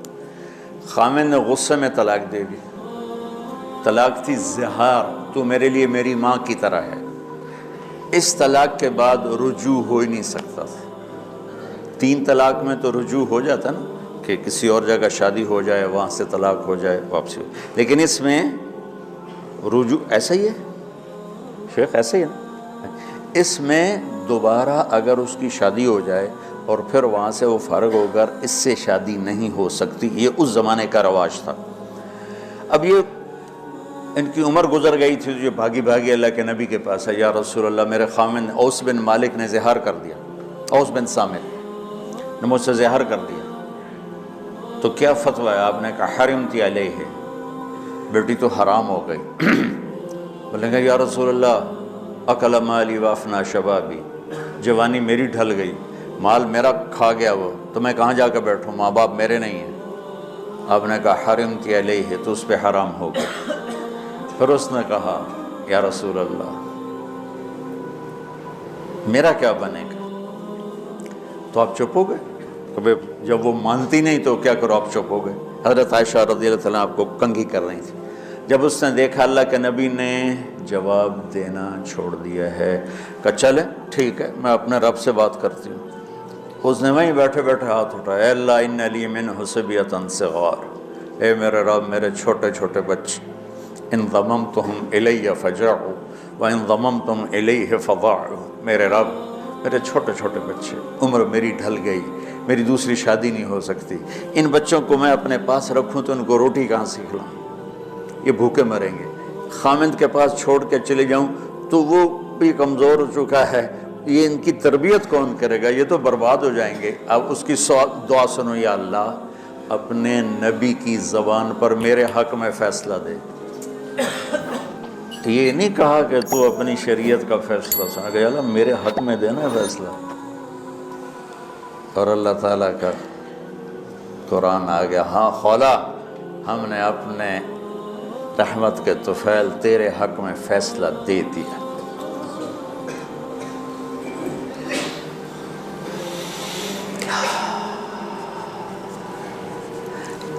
خامن نے غصے میں طلاق دے دی، طلاق تھی زہار، تو میرے لیے میری ماں کی طرح ہے۔ اس طلاق کے بعد رجوع ہو ہی نہیں سکتا تھا۔ 3 طلاق میں تو رجوع ہو جاتا نا، کہ کسی اور جگہ شادی ہو جائے، وہاں سے طلاق ہو جائے، واپسی ہو، لیکن اس میں رجوع ایسا ہی ہے شیخ، ایسا ہی ہے نا، اس میں دوبارہ اگر اس کی شادی ہو جائے اور پھر وہاں سے وہ فارغ ہو کر اس سے شادی نہیں ہو سکتی، یہ اس زمانے کا رواج تھا۔ اب یہ ان کی عمر گزر گئی تھی، جو بھاگی بھاگی اللہ کے نبی کے پاس ہے، یا رسول اللہ میرے خامن اوس بن مالک نے زہار کر دیا، اوس بن صامت نے مجھ سے زہار کر دیا، تو کیا فتویٰ ہے؟ آپ نے کہا حرمتی علیہ، بیٹی تو حرام ہو گئی۔ بولیں گے یا رسول اللہ اکل مالی وافنا شبابی، جوانی میری ڈھل گئی، مال میرا کھا گیا وہ، تو میں کہاں جا کے بیٹھوں، ماں باپ میرے نہیں ہیں۔ آپ نے کہا حرمتی علیہ، تو اس پہ حرام ہو گیا۔ پھر اس نے کہا یا رسول اللہ میرا کیا بنے گا؟ تو آپ چپ ہو گئے، کہ جب وہ مانتی نہیں تو کیا کرو، آپ چپ ہو گئے۔ حضرت عائشہ رضی اللہ عنہ آپ کو کنگھی کر رہی تھی، جب اس نے دیکھا اللہ کے نبی نے جواب دینا چھوڑ دیا ہے، کہ چلے ٹھیک ہے میں اپنے رب سے بات کرتی ہوں۔ اس نے وہیں بیٹھے بیٹھے ہاتھ اٹھایا، اے اللہ ان لی منہ صبیۃ صغار، اے میرے رب میرے چھوٹے چھوٹے بچے، ان ضممتہم الی فجعوا وان ضممتم الیہ فضاعوا، میرے رب میرے چھوٹے چھوٹے بچے، عمر میری ڈھل گئی، میری دوسری شادی نہیں ہو سکتی، ان بچوں کو میں اپنے پاس رکھوں تو ان کو روٹی کہاں سے کھلاؤں، یہ بھوکے مریں گے۔ خامند کے پاس چھوڑ کے چلے جاؤں تو وہ بھی کمزور ہو چکا ہے، یہ ان کی تربیت کون کرے گا؟ یہ تو برباد ہو جائیں گے۔ اب اس کی دعا سنو، یا اللہ اپنے نبی کی زبان پر میرے حق میں فیصلہ دے۔ یہ نہیں کہا کہ تو اپنی شریعت کا فیصلہ سنا، کہ اللہ میرے حق میں دینا فیصلہ۔ اور اللہ تعالیٰ کا قرآن آ گیا، ہاں خولا ہم نے اپنے رحمت کے طفیل تیرے حق میں فیصلہ دے دیا۔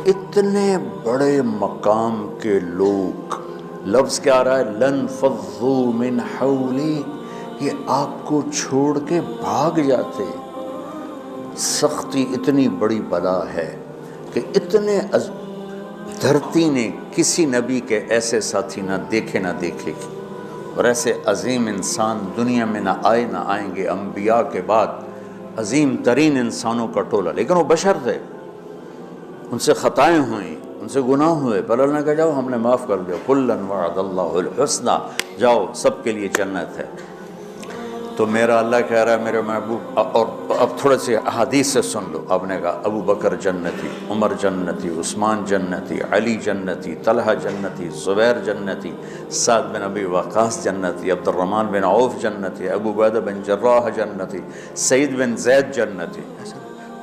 اتنے بڑے مقام کے لوگ، لفظ کیا آ رہا ہے؟ لن فضوا من حولی، یہ آپ کو چھوڑ کے بھاگ جاتے۔ سختی اتنی بڑی بلا ہے کہ اتنے دھرتی نے کسی نبی کے ایسے ساتھی نہ دیکھے نہ دیکھے گی، اور ایسے عظیم انسان دنیا میں نہ آئیں گے۔ انبیاء کے بعد عظیم ترین انسانوں کا ٹولہ، لیکن وہ بشر تھے، ان سے خطائیں ہوئیں، ان سے گناہ ہوئے، پر اللہ نے کہا جاؤ ہم نے معاف کر دیا، کُلًا وعد اللہ الحسنى، جاؤ سب کے لیے جنت ہے۔ تو میرا اللہ کہہ رہا ہے میرے محبوب، اور اب تھوڑے سے احادیث سے سن لو۔ آپ نے کہا ابو بکر جنتی، عمر جنتی، عثمان جنتی، علی جنتی، طلحہ جنتی، زبیر جنتی، سعد بن ابی وقاص جنتی، عبد الرحمن بن عوف جنتی، ابو عبیدہ بن جراح جنتی، سعید بن زید جنتی۔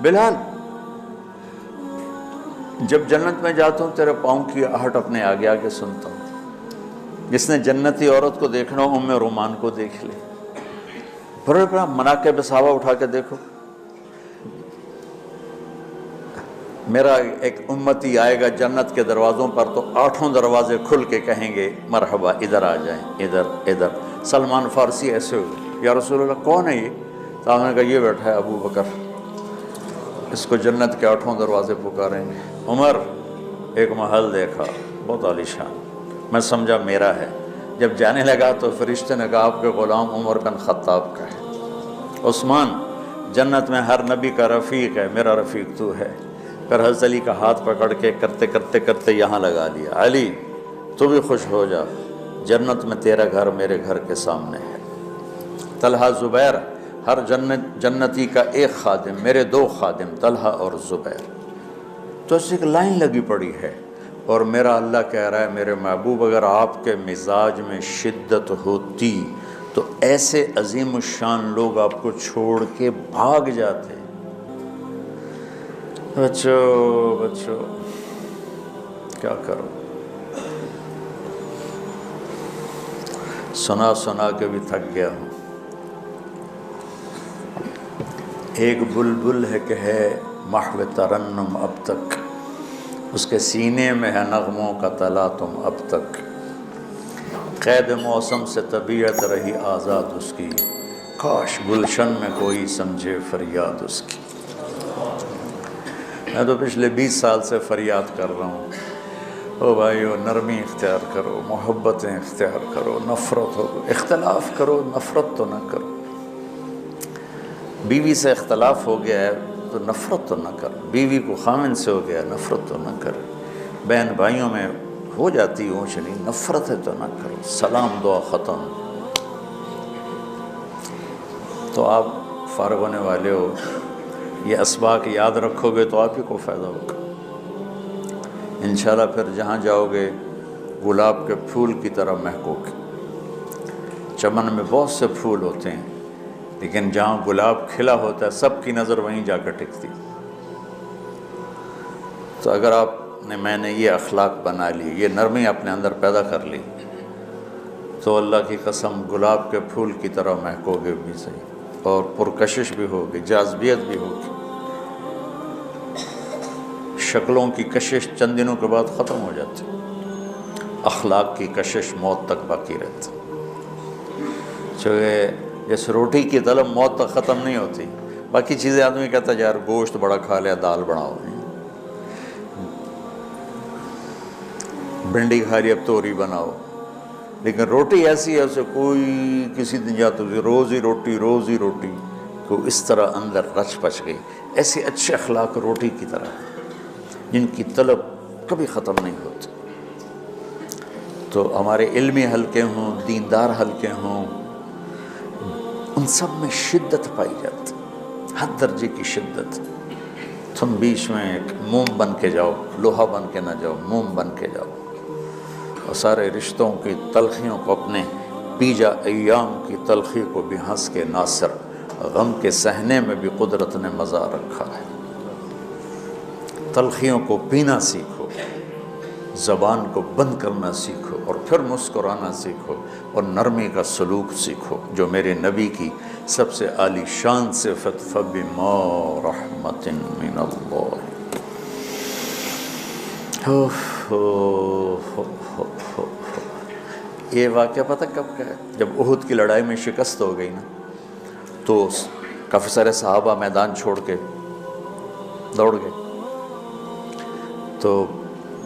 بلال جب جنت میں جاتا ہوں تیرے پاؤں کی آہٹ اپنے آگے آگے سنتا ہوں۔ جس نے جنتی عورت کو دیکھنا ہو ام رومان کو دیکھ لے۔ پھر مناقب صحابہ اٹھا کے دیکھو۔ میرا ایک امتی آئے گا جنت کے دروازوں پر تو 8 دروازے کھل کے کہیں گے مرحبا، ادھر آ جائیں، ادھر ادھر۔ سلمان فارسی ایسے ہوئے، یا رسول اللہ کون ہے یہ؟ تو آپ نے کہا یہ بیٹھا ہے ابو بکر، اس کو جنت کے 8 دروازے پکاریں گے۔ عمر ایک محل دیکھا بہت عالیشان، میں سمجھا میرا ہے۔ جب جانے لگا تو فرشتے نے کہا آپ کے غلام عمر بن خطاب کا ہے۔ عثمان جنت میں ہر نبی کا رفیق ہے، میرا رفیق تو ہے۔ پھر حضرت علی کا ہاتھ پکڑ کے کرتے کرتے کرتے یہاں لگا لیا، علی تو بھی خوش ہو جا، جنت میں تیرا گھر میرے گھر کے سامنے ہے۔ طلحہ زبیر، ہر جنتی کا ایک خادم، میرے 2 خادم طلحہ اور زبیر۔ تو اس ایک لائن لگی پڑی ہے، اور میرا اللہ کہہ رہا ہے میرے محبوب اگر آپ کے مزاج میں شدت ہوتی تو ایسے عظیم الشان لوگ آپ کو چھوڑ کے بھاگ جاتے۔ بچو کیا کرو، سنا سنا کے بھی تھک گیا ہوں۔ ایک بلبل ہے کہ ہے محو ترنم اب تک، اس کے سینے میں ہے نغموں کا تلاطم اب تک، قید موسم سے طبیعت رہی آزاد اس کی، کاش گلشن میں کوئی سمجھے فریاد اس کی۔ میں تو پچھلے 20 سال سے فریاد کر رہا ہوں، او بھائیو نرمی اختیار کرو، محبتیں اختیار کرو، نفرت ہو، اختلاف کرو، نفرت تو نہ کرو۔ بیوی سے اختلاف ہو گیا ہے تو نفرت تو نہ کرو، بیوی کو خامن سے ہو گیا نفرت تو نہ کرو، بہن بھائیوں میں ہو جاتی اونچ نہیں، نفرت ہے تو نہ کرو، سلام دعا ختم۔ تو آپ فارغ ہونے والے ہو، یہ اسباق یاد رکھو گے تو آپ ہی کو فائدہ ہوگا انشاءاللہ۔ پھر جہاں جاؤ گے گلاب کے پھول کی طرح مہکو گے۔ چمن میں بہت سے پھول ہوتے ہیں، لیکن جہاں گلاب کھلا ہوتا ہے سب کی نظر وہیں جا کر ٹکتی۔ تو اگر میں نے یہ اخلاق بنا لی، یہ نرمی اپنے اندر پیدا کر لی، تو اللہ کی قسم گلاب کے پھول کی طرح مہکو گے بھی صحیح، اور پرکشش بھی ہوگی، جاذبیت بھی ہوگی۔ شکلوں کی کشش چند دنوں کے بعد ختم ہو جاتی، اخلاق کی کشش موت تک باقی رہتی۔ جیسے روٹی کی طلب موت تک ختم نہیں ہوتی، باقی چیزیں آدمی کہتا ہے یار گوشت بڑا کھا لیا، دال بناؤ، بھنڈی کھا لی اب توری بناؤ، لیکن روٹی ایسی ہے اسے کوئی کسی دن جاتا روز ہی روٹی کو اس طرح اندر رچ پچ گئی۔ ایسے اچھے اخلاق روٹی کی طرح ہیں جن کی طلب کبھی ختم نہیں ہوتی۔ تو ہمارے علمی حلقے ہوں، دیندار حلقے ہوں، ان ان سب میں شدت پائی جاتی، حد درجے کی شدت۔ تم بیچ میں ایک موم بن کے جاؤ، لوہا بن کے نہ جاؤ، موم بن کے جاؤ، اور سارے رشتوں کی تلخیوں کو اپنے بیجا ایام کی تلخی کو بھی ہنس کے ناصر، غم کے سہنے میں بھی قدرت نے مزہ رکھا ہے۔ تلخیوں کو پینا سیکھو، زبان کو بند کرنا سیکھو، اور پھر مسکرانا سیکھو، اور نرمی کا سلوک سیکھو، جو میرے نبی کی سب سے عالی شان صفت فَبِمَا رَحْمَةٍ مِّنَ اللَّهِ۔ یہ واقعہ پتہ کب کا ہے؟ جب احد کی لڑائی میں شکست ہو گئی نا، تو کافی سارے صحابہ میدان چھوڑ کے دوڑ گئے، تو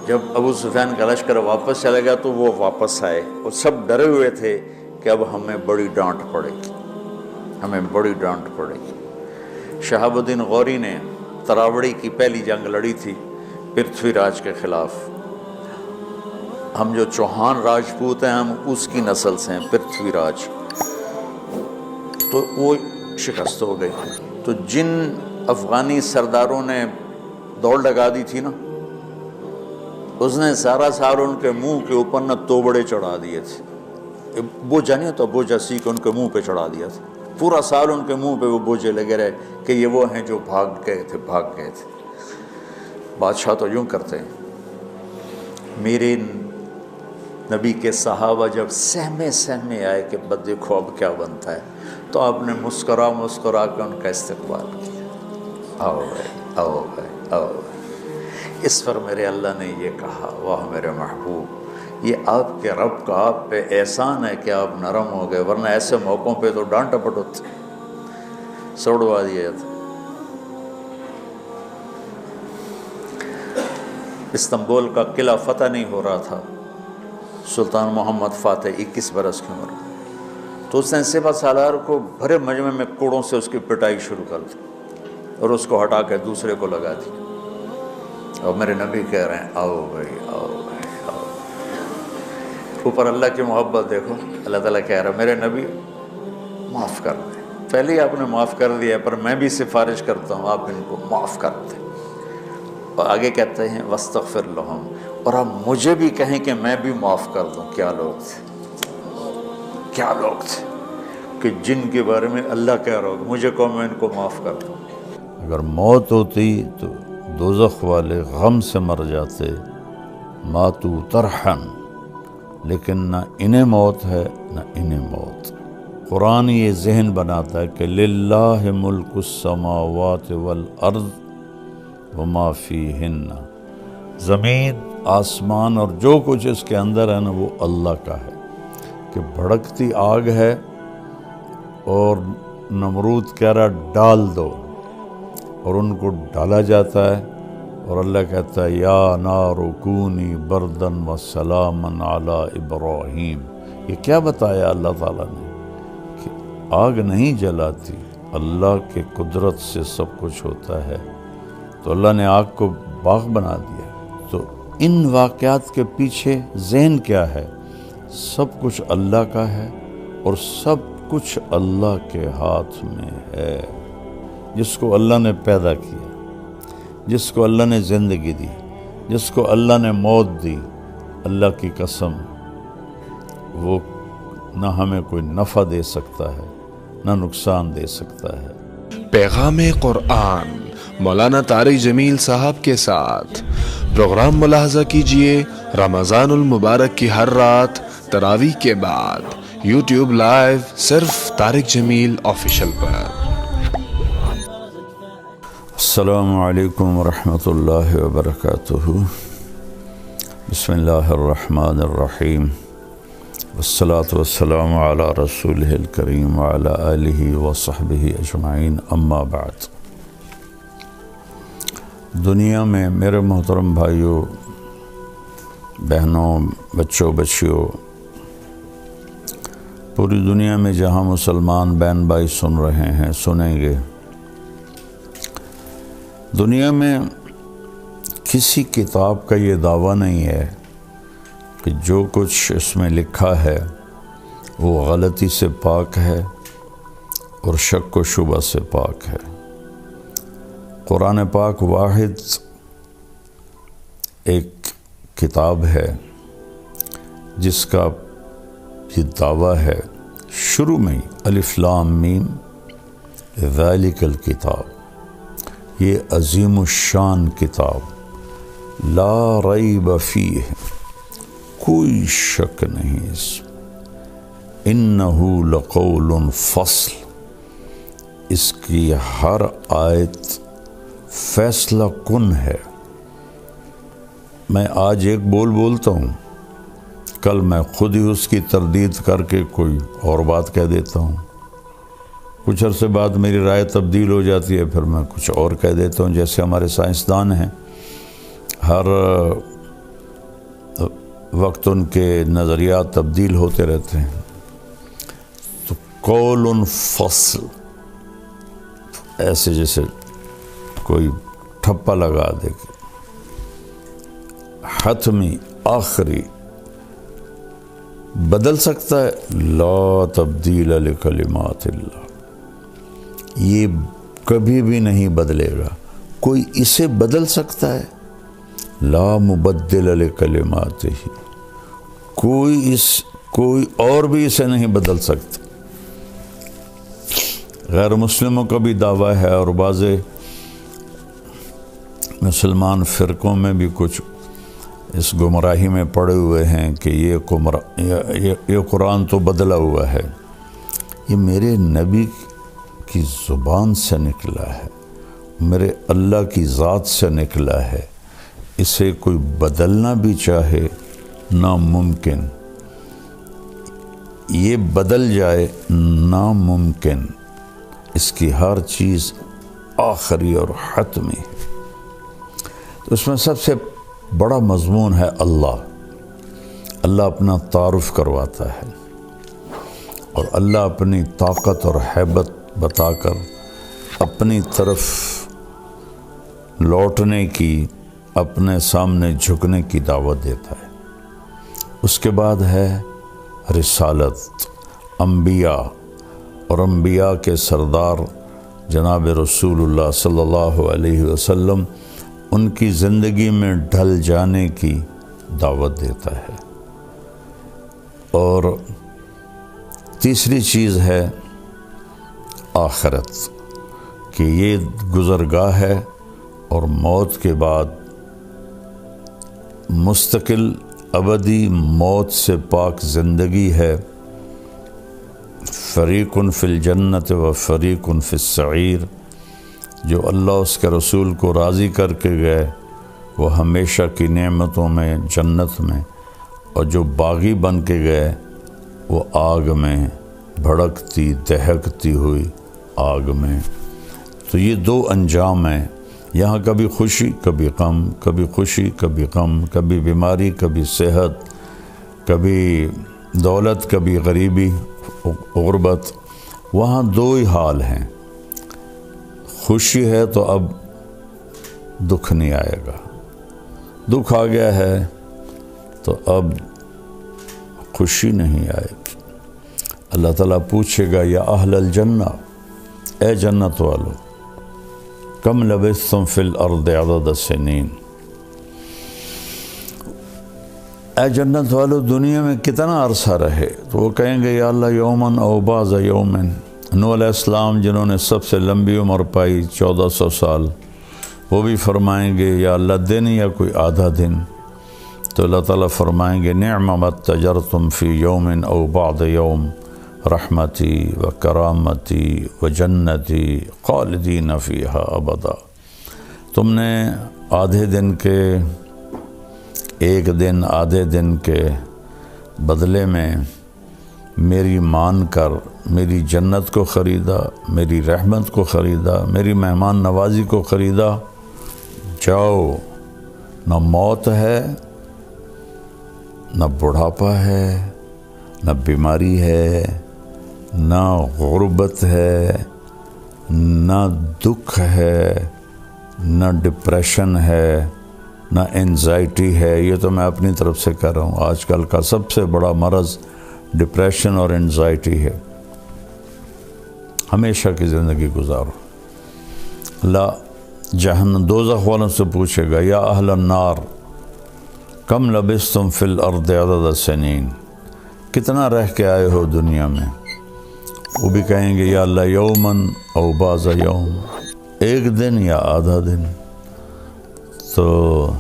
جب ابو سفیان کا لشکر واپس چلا گیا تو وہ واپس آئے، اور سب ڈرے ہوئے تھے کہ اب ہمیں بڑی ڈانٹ پڑے گی، ہمیں بڑی ڈانٹ پڑے گی۔ شہاب الدین غوری نے تراوڑی کی پہلی جنگ لڑی تھی پرتھوی راج کے خلاف۔ ہم جو چوہان راجپوت ہیں، ہم اس کی نسل سے ہیں، پرتھوی راج، تو وہ شکست ہو گئی۔ تو جن افغانی سرداروں نے دوڑ لگا دی تھی نا، اس نے سارا سال ان کے منہ کے اوپر نہ توبڑے چڑھا دیے تھے، بوجھا نہیں ہوتا، بوجھا سیکھ ان کے منہ پہ چڑھا دیا تھا، پورا سال ان کے منہ پہ وہ بوجھے لگے رہے کہ یہ وہ ہیں جو بھاگ گئے تھے۔ بادشاہ تو یوں کرتے ہیں۔ میرے نبی کے صحابہ جب سہمے آئے کہ بس دیکھو اب کیا بنتا ہے، تو آپ نے مسکرا کے ان کا استقبال کیا، آؤ بھائی۔ اس پر میرے اللہ نے یہ کہا، واہ میرے محبوب، یہ آپ کے رب کا آپ پہ احسان ہے کہ آپ نرم ہو گئے، ورنہ ایسے موقعوں پہ تو ڈانٹ ڈپٹ ہوتی، سوڑوا دیا جاتا۔ استنبول کا قلعہ فتح نہیں ہو رہا تھا، سلطان محمد فاتح 21 برس کی عمر، تو اس نے سپہ سالار کو بھرے مجمع میں کوڑوں سے اس کی پٹائی شروع کر دی، اور اس کو ہٹا کے دوسرے کو لگا دی، اور میرے نبی کہہ رہے ہیں آؤ بھائی۔ اوپر اللہ کی محبت دیکھو، اللہ تعالیٰ کہہ رہا ہے میرے نبی معاف کر دیں، پہلے ہی آپ نے معاف کر دیا، پر میں بھی سفارش کرتا ہوں آپ ان کو معاف کر دیں۔ اور آگے کہتے ہیں وَاسْتَغْفِرْ لَهُمْ، اور آپ مجھے بھی کہیں کہ میں بھی معاف کر دوں۔ کیا لوگ تھے کہ جن کے بارے میں اللہ کہہ رہا ہو مجھے کہو میں ان کو معاف کر دوں۔ اگر موت ہوتی تو دوزخ والے غم سے مر جاتے، ماتو ترحن، لیکن نہ انہیں موت ہے نہ انہیں موت۔ قرآن یہ ذہن بناتا ہے کہ للہ ملک السماوات والارض وما فیہن، زمین، آسمان اور جو کچھ اس کے اندر ہے نا وہ اللہ کا ہے۔ کہ بھڑکتی آگ ہے اور نمرود کہہ رہا ڈال دو، اور ان کو ڈالا جاتا ہے، اور اللہ کہتا ہے یا نار کونی بردن و سلامن علی ابراہیم۔ یہ کیا بتایا اللہ تعالیٰ نے کہ آگ نہیں جلاتی، اللہ کے قدرت سے سب کچھ ہوتا ہے، تو اللہ نے آگ کو باغ بنا دیا۔ تو ان واقعات کے پیچھے ذہن کیا ہے؟ سب کچھ اللہ کا ہے، اور سب کچھ اللہ کے ہاتھ میں ہے۔ جس کو اللہ نے پیدا کیا، جس کو اللہ نے زندگی دی، جس کو اللہ نے موت دی، اللہ کی قسم وہ نہ ہمیں کوئی نفع دے سکتا ہے نہ نقصان دے سکتا ہے۔ پیغام قرآن مولانا طارق جمیل صاحب کے ساتھ پروگرام ملاحظہ کیجئے رمضان المبارک کی ہر رات تراویح کے بعد یوٹیوب لائیو صرف طارق جمیل آفیشل پر۔ السلام علیکم ورحمۃ اللہ وبرکاتہ۔ بسم اللہ الرحمن الرحیم، والصلاة والسلام علی رسولہ الکریم وعلی آلہ وصحبہ اجمعین، اما بعد۔ دنیا میں میرے محترم بھائیوں، بہنوں، بچوں، بچیوں، پوری دنیا میں جہاں مسلمان بہن بھائی سن رہے ہیں، سنیں گے، دنیا میں کسی کتاب کا یہ دعویٰ نہیں ہے کہ جو کچھ اس میں لکھا ہے وہ غلطی سے پاک ہے، اور شک و شبہ سے پاک ہے۔ قرآن پاک واحد ایک کتاب ہے جس کا یہ دعویٰ ہے شروع میں ہی الف لام میم ذالک الکتاب، یہ عظیم الشان کتاب، لا ریب فیہ، کوئی شک نہیں اس میں، انہ لقول فصل، اس کی ہر آیت فیصلہ کن ہے۔ میں آج ایک بولتا ہوں، کل میں خود ہی اس کی تردید کر کے کوئی اور بات کہہ دیتا ہوں، کچھ عرصے بعد میری رائے تبدیل ہو جاتی ہے، پھر میں کچھ اور کہہ دیتا ہوں۔ جیسے ہمارے سائنسدان ہیں، ہر وقت ان کے نظریات تبدیل ہوتے رہتے ہیں۔ تو قول فصل، ایسے جیسے کوئی ٹھپا لگا دے، حتمی، آخری، بدل سکتا ہے؟ لا تبدیل لکلمات اللہ، یہ کبھی بھی نہیں بدلے گا۔ کوئی اسے بدل سکتا ہے؟ لا مبدل لکلماتہ، کوئی اور بھی اسے نہیں بدل سکتا۔ غیر مسلموں کا بھی دعویٰ ہے، اور بعض مسلمان فرقوں میں بھی کچھ اس گمراہی میں پڑے ہوئے ہیں کہ یہ قرآن تو بدلا ہوا ہے۔ یہ میرے نبی کی زبان سے نکلا ہے، میرے اللہ کی ذات سے نکلا ہے، اسے کوئی بدلنا بھی چاہے ناممکن، یہ بدل جائے ناممکن، اس کی ہر چیز آخری اور حتمی۔ تو اس میں سب سے بڑا مضمون ہے اللہ اپنا تعارف کرواتا ہے، اور اللہ اپنی طاقت اور ہیبت بتا کر اپنی طرف لوٹنے کی، اپنے سامنے جھکنے کی دعوت دیتا ہے۔ اس کے بعد ہے رسالت، انبیاء، اور انبیاء کے سردار جناب رسول اللہ صلی اللہ علیہ وسلم، ان کی زندگی میں ڈھل جانے کی دعوت دیتا ہے۔ اور تیسری چیز ہے آخرت، کہ یہ گزرگاہ ہے اور موت کے بعد مستقل ابدی موت سے پاک زندگی ہے۔ فریق فی الجنت و فریق فی السعیر، جو اللہ اس کے رسول کو راضی کر کے گئے وہ ہمیشہ کی نعمتوں میں، جنت میں، اور جو باغی بن کے گئے وہ آگ میں، بھڑکتی دہکتی ہوئی آگ میں۔ تو یہ دو انجام ہیں، یہاں کبھی خوشی کبھی غم، کبھی خوشی کبھی غم، کبھی بیماری کبھی صحت، کبھی دولت کبھی غریبی غربت۔ وہاں دو ہی حال ہیں، خوشی ہے تو اب دکھ نہیں آئے گا، دکھ آ گیا ہے تو اب خوشی نہیں آئے گی۔ اللہ تعالیٰ پوچھے گا یا اہل الجنہ، اے جنت والو، کم لبثتم فی الارض عدد سنین، اے جنت والو دنیا میں کتنا عرصہ رہے؟ تو وہ کہیں گے یا اللہ یومن او بعض یومن۔ نوح علیہ السلام جنہوں نے سب سے لمبی عمر پائی 1400 سال، وہ بھی فرمائیں گے یا اللہ دن یا کوئی آدھا دن۔ تو اللہ تعالیٰ فرمائیں گے نعم ما اتجرتم فی یوم او بعض یوم، رحمتی و کرامتی و جنتی خالدین فیہا ابدا۔ تم نے آدھے دن کے، ایک دن آدھے دن کے بدلے میں میری مان کر میری جنت کو خریدا، میری رحمت کو خریدا، میری مہمان نوازی کو خریدا۔ جاؤ، نہ موت ہے، نہ بڑھاپا ہے، نہ بیماری ہے، نہ غربت ہے، نہ دکھ ہے، نہ ڈپریشن ہے، نہ انزائٹی ہے۔ یہ تو میں اپنی طرف سے کر رہا ہوں، آج کل کا سب سے بڑا مرض ڈپریشن اور انزائٹی ہے۔ ہمیشہ کی زندگی گزارو۔ اللہ جہنم دوزخ والوں سے پوچھے گا، یا اہل النار کم لبثتم فی الارض عدد سنین، کتنا رہ کے آئے ہو دنیا میں؟ وہ بھی کہیں گے یا اللہ یومن او بعض یوم، ایک دن یا آدھا دن۔ تو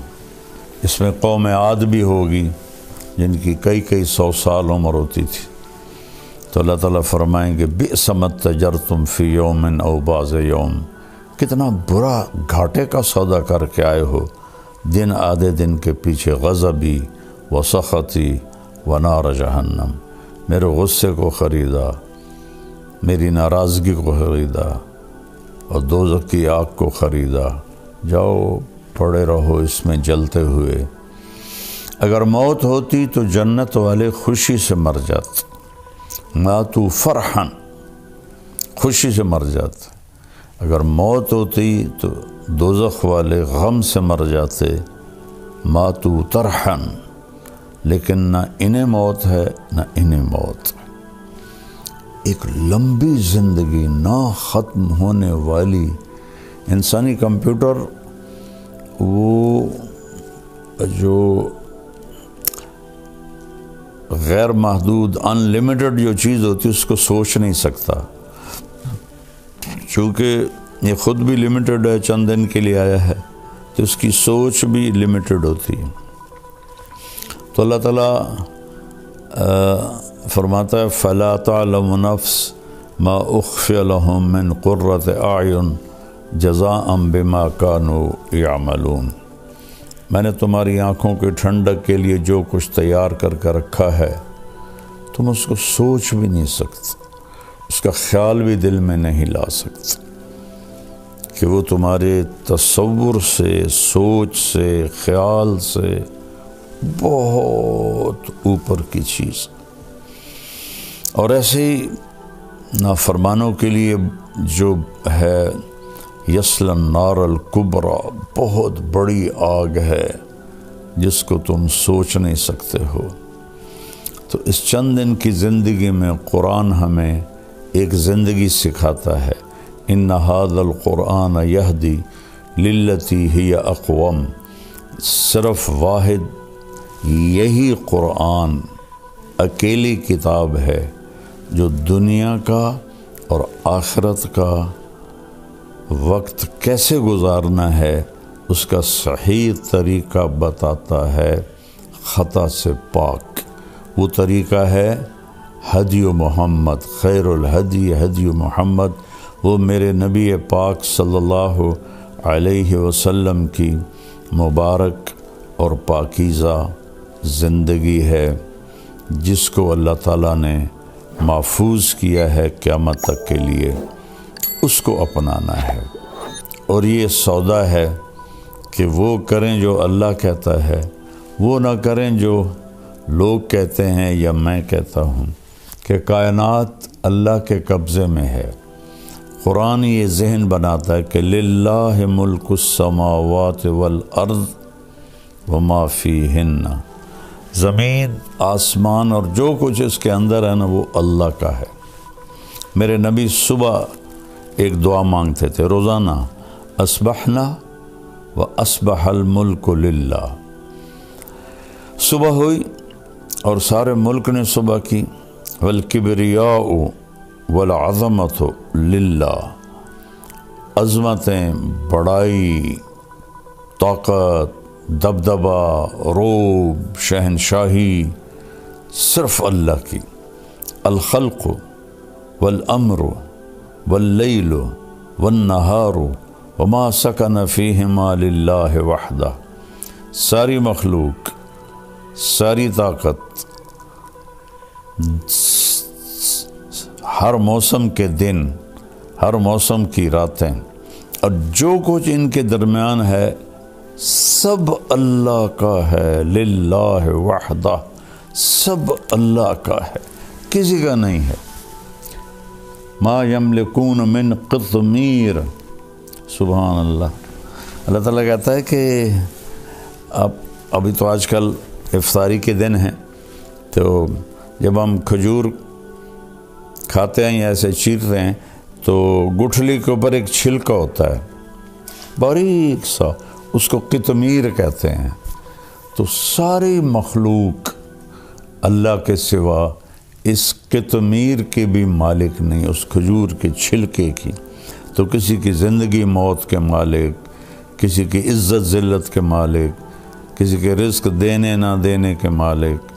اس میں قوم عاد بھی ہوگی جن کی کئی سو سال عمر ہوتی تھی، تو اللہ تعالیٰ فرمائیں گے بئس ما اتجرتم فی یوم او بعض یوم، کتنا برا گھاٹے کا سودا کر کے آئے ہو دن آدھے دن کے پیچھے، غضبی و سخطی و نار جہنم، میرے غصے کو خریدا، میری ناراضگی کو خریدا اور دوزخ کی آگ کو خریدا، جاؤ پڑے رہو اس میں جلتے ہوئے۔ اگر موت ہوتی تو جنت والے خوشی سے مر جاتے، ماتوا فرحا، خوشی سے مر جاتے۔ اگر موت ہوتی تو دوزخ والے غم سے مر جاتے، ماتوا طرحا، لیکن نہ انہیں موت ہے نہ انہیں موت۔ ایک لمبی زندگی نہ ختم ہونے والی انسانی کمپیوٹر، وہ جو غیر محدود ان لمیٹڈ جو چیز ہوتی ہے اس کو سوچ نہیں سکتا، چونکہ یہ خود بھی لمیٹڈ ہے، چند دن کے لیے آیا ہے، تو اس کی سوچ بھی لمیٹڈ ہوتی ہے۔ تو اللہ تعالیٰ فرماتا ہے فَلَا تَعْلَمُ نَفْسٌ مَا أُخْفِيَ لَهُم مِّن قُرَّةِ أَعْيُنٍ جَزَاءً بِمَا كَانُوا يَعْمَلُونَ، میں نے تمہاری آنکھوں کی ٹھنڈک کے لیے جو کچھ تیار کر کے رکھا ہے تم اس کو سوچ بھی نہیں سکتے، اس کا خیال بھی دل میں نہیں لا سکتے کہ وہ تمہارے تصور سے، سوچ سے، خیال سے بہت اوپر کی چیز۔ اور ایسے ہی نافرمانوں کے لیے جو ہے یصلی النار الکبریٰ، بہت بڑی آگ ہے جس کو تم سوچ نہیں سکتے ہو۔ تو اس چند دن کی زندگی میں قرآن ہمیں ایک زندگی سکھاتا ہے، ان ھذا القرآن یہدی للتی ہی اقوم، صرف واحد یہی قرآن اکیلی کتاب ہے جو دنیا کا اور آخرت کا وقت کیسے گزارنا ہے اس کا صحیح طریقہ بتاتا ہے، خطا سے پاک۔ وہ طریقہ ہے ہدی محمد، خیر الہدی ہدی محمد، وہ میرے نبی پاک صلی اللہ علیہ وسلم کی مبارک اور پاکیزہ زندگی ہے جس کو اللہ تعالیٰ نے محفوظ کیا ہے قیامت تک کے لیے، اس کو اپنانا ہے۔ اور یہ سودا ہے کہ وہ کریں جو اللہ کہتا ہے، وہ نہ کریں جو لوگ کہتے ہیں یا میں کہتا ہوں، کہ کائنات اللہ کے قبضے میں ہے۔ قرآن یہ ذہن بناتا ہے کہ للہ ملک السماوات والارض وما فیہن، زمین، آسمان اور جو کچھ اس کے اندر ہے نا وہ اللہ کا ہے۔ میرے نبی صبح ایک دعا مانگتے تھے روزانہ، اصبحنا و اصبح الملک للہ، صبح ہوئی اور سارے ملک نے صبح کی، والکبریاء والعظمت للہ، عظمتیں، بڑائی، طاقت، دبدبہ، روب، شہنشاہی صرف اللہ کی، الخلق والامر واللیل والنہار وما سکن فیہما للہ وحدہ، ساری مخلوق، ساری طاقت، ہر موسم کے دن، ہر موسم کی راتیں اور جو کچھ ان کے درمیان ہے سب اللہ کا ہے، للہ وحدہ، سب اللہ کا ہے، کسی کا نہیں ہے۔ ما یملکون من قطمیر، سبحان اللہ۔ اللہ تعالیٰ کہتا ہے کہ ابھی تو آج کل افطاری کے دن ہیں، تو جب ہم کھجور کھاتے ہیں یا ایسے چیرتے ہیں تو گٹھلی کے اوپر ایک چھلکا ہوتا ہے باریک سا، اس کو قطمیر کہتے ہیں. تو ساری مخلوق اللہ کے سوا اس قطمیر کے بھی مالک نہیں، اس کھجور کے چھلکے کی. تو کسی کی زندگی موت کے مالک، کسی کی عزت ذلت کے مالک، کسی کے رزق دینے نہ دینے کے مالک.